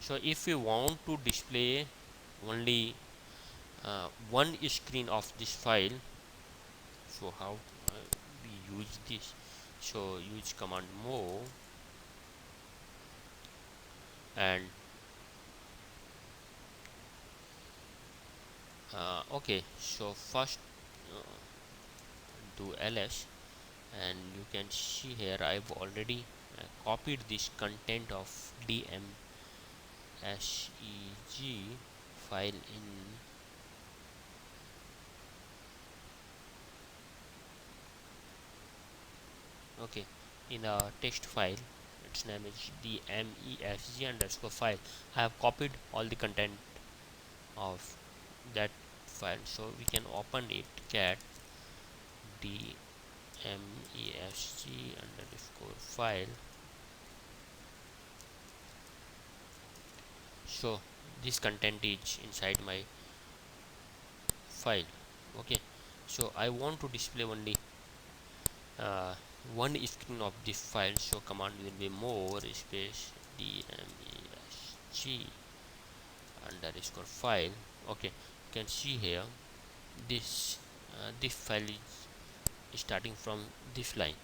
S1: so if we want to display only one screen of this file, So how we use this? So use command move, and okay, so first uh, do ls, and you can see here I've already copied this content of dmseg file in a text file. Its name is dmesg underscore file. I have copied all the content of that file, so we can open it. Cat dmesg underscore file. So this content is inside my file. Okay, so I want to display only uh, one screen of this file, so command will be more space dmesg underscore file. Okay, you can see here this this file is starting from this line,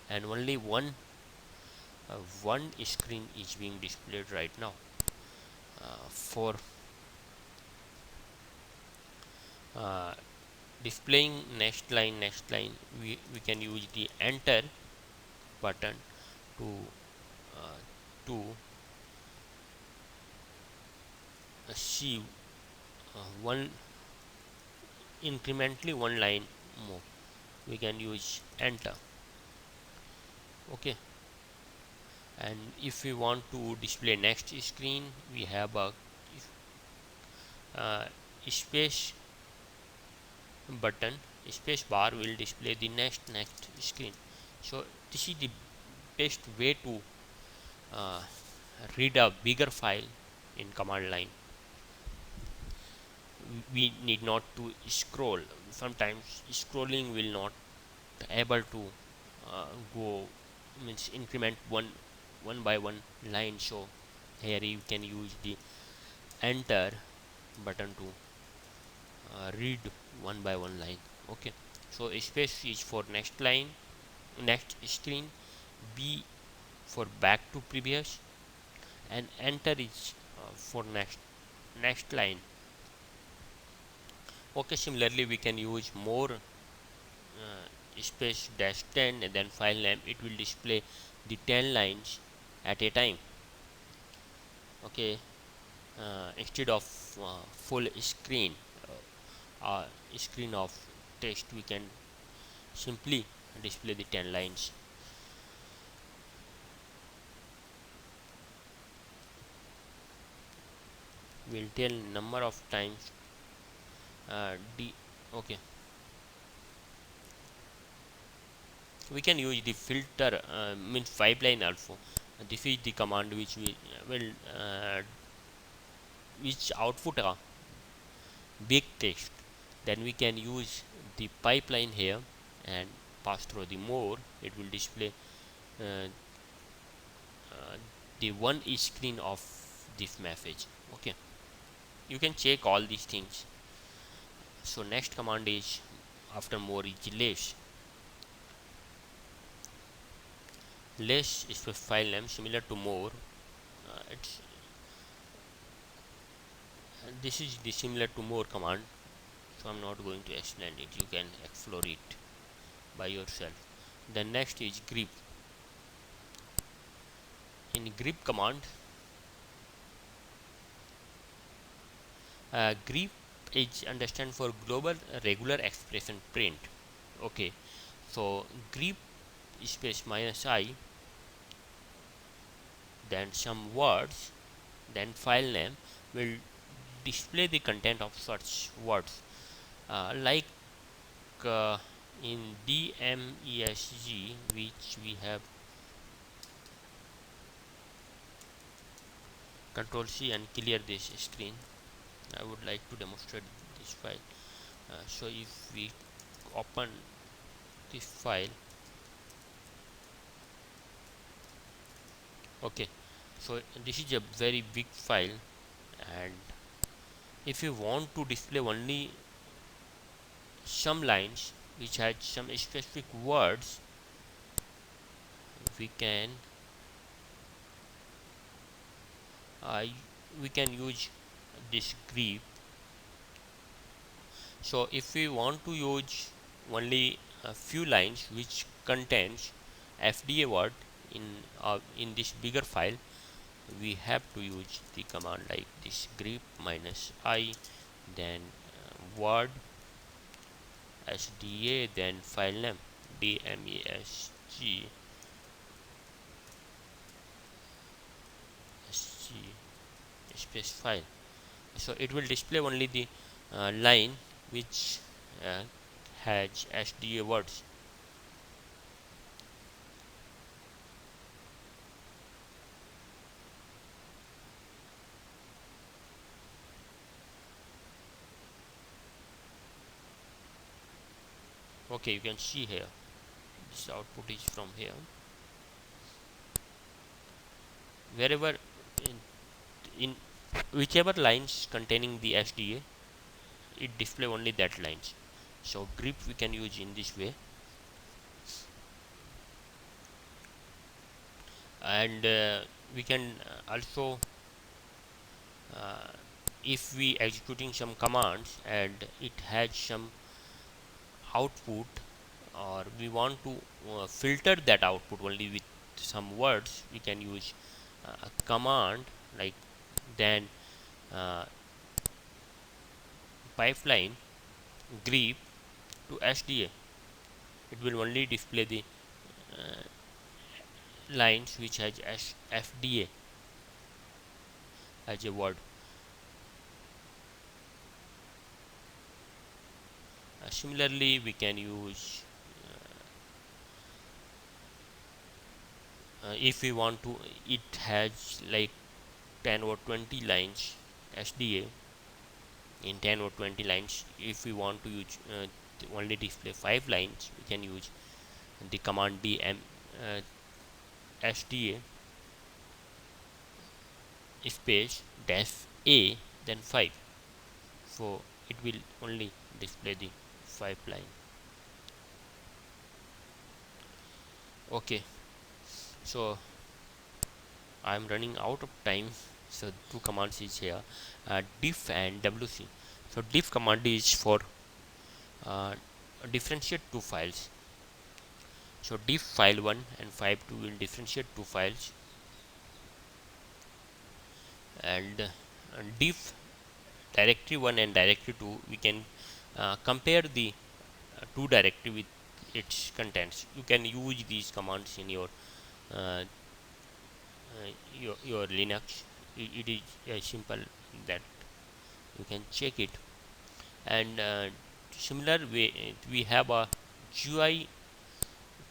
S1: and only one screen is being displayed right now. For uh, displaying next line, we can use the enter button to uh, to see one incrementally one line more. We can use enter. Okay, and if we want to display next screen, we have a uh, space button. Space bar will display the next screen. So this is the best way to uh, read a bigger file in command line. We need not to scroll. Sometimes scrolling will not able to go, means increment one by one line. So here you can use the enter button to read one by one line. Okay, so space is for next line, next screen, b for back to previous, and enter is for next line. Okay, similarly we can use more space dash 10 and then file name. It will display the 10 lines at a time. Okay, instead of full screen screen of text, we can simply display the 10 lines. We'll tell number of times d. Okay, we can use the filter, means pipeline also. This is the command which we will which output a big text. Then we can use the pipeline here and pass through the more. It will display uh, the one screen of this message. Okay, you can check all these things. So next command is after more is less is for file name similar to more. It's this is the similar to more command, so I'm not going to explain it. You can explore it by yourself. The next is grep. In grep command, grep is understand for global regular expression print. Okay, so grep space minus I, then some words, then file name will display the content of such words, like in dmesg, which we have control C and clear this screen. I would like to demonstrate this file. So if we open this file, okay, so this is a very big file, and if you want to display only some lines, which has some specific words, we can uh, we can use this grep. So if we want to use only a few lines which contains fda word in this bigger file, we have to use the command like this grep minus I, then word sda, then file name dmesg sg space file. So it will display only the line which uh, has sda words. Okay, you can see here this output is from here. Wherever in whichever lines containing the sda, it display only that lines. So grep we can use in this way. And we can also uh, if we executing some commands and it has some output, or we want to filter that output only with some words, we can use a command like then uh, pipeline grep to sda. It will only display the lines which has fda as a word. Similarly, we can use if we want to, it has like 10 or 20 lines sda. In 10 or 20 lines, if we want to use only display 5 lines, we can use the command dm sda space dash a, then 5. So it will only display the 5 line. Okay, so I'm running out of time, so two commands is here, diff and wc. So diff command is for uh, differentiate two files. So diff file 1 and file 2 will differentiate two files, and diff directory 1 and directory 2, we can compare the two directory with its contents. You can use these commands in uh, your Linux. It is simple that you can check it. And similar way, we have a GUI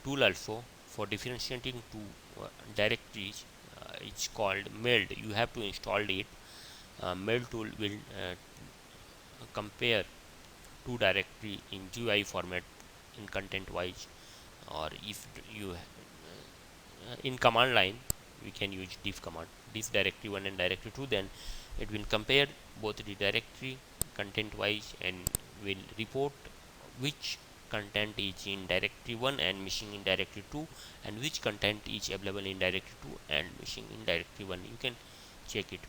S1: tool also for differentiating two directories. It's called meld. You have to install it. Meld tool will compare two directory in GUI format in content wise, or if you in command line, we can use diff command, diff directory 1 and directory 2. Then it will compare both the directory content wise and will report which content is in directory 1 and missing in directory 2, and which content is available in directory 2 and missing in directory 1. You can check it.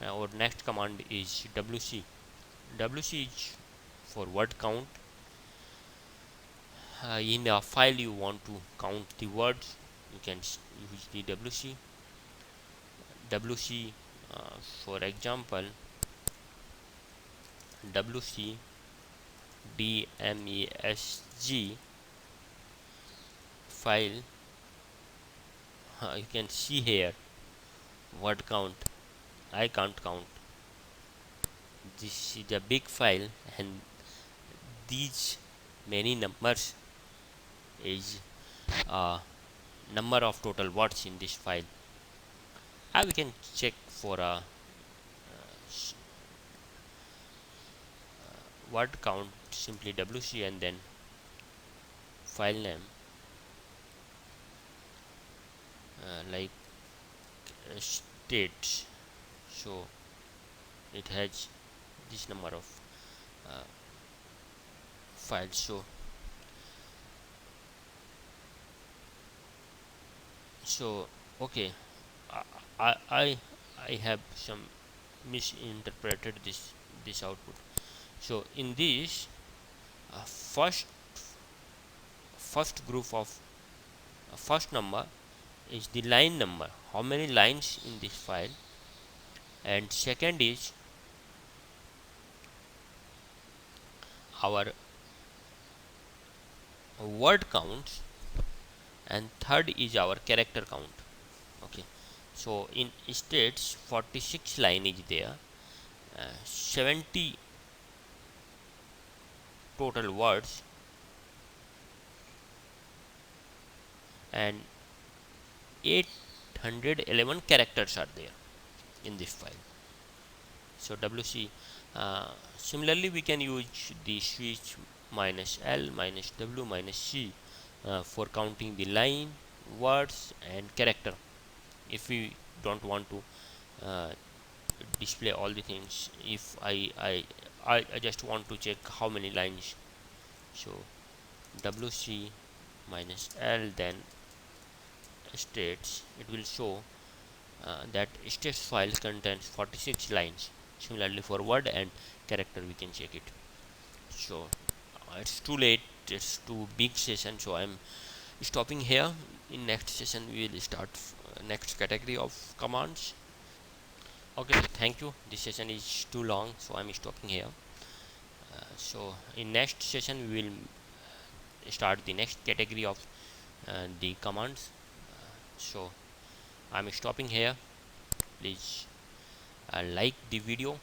S1: Our next command is wc. Wc is for word count. In a file you want to count the words, you can use the wc. wc for example, wc dmesg file, you can see here word count. I can't count. This is a big file, and these many numbers is number of total words in this file. We can check for a word count, simply wc and then file name, like states. So it has this number of files. So So okay, I I I I have some misinterpreted this output. So in this first group of first number is the line number, how many lines in this file, and second is our word count, and third is our character count. Okay, so in states 46 line is there, 70 total words, and 811 characters are there in this file. So wc similarly we can use the switch minus l minus w minus c for counting the line, words, and character. If we don't want to uh, display all the things, if I just want to check how many lines, so wc minus l, then states, it will show that states file contains 46 lines. Similarly for word and character we can check it. So it's too late, it's too big session, so I'm stopping here. In next session we will start next category of commands. Okay, thank you, this session is too long, so I'm stopping here. So in next session we will start the next category of the commands. So I'm stopping here. Please like the video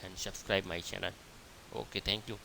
S1: and subscribe my channel. Okay, thank you.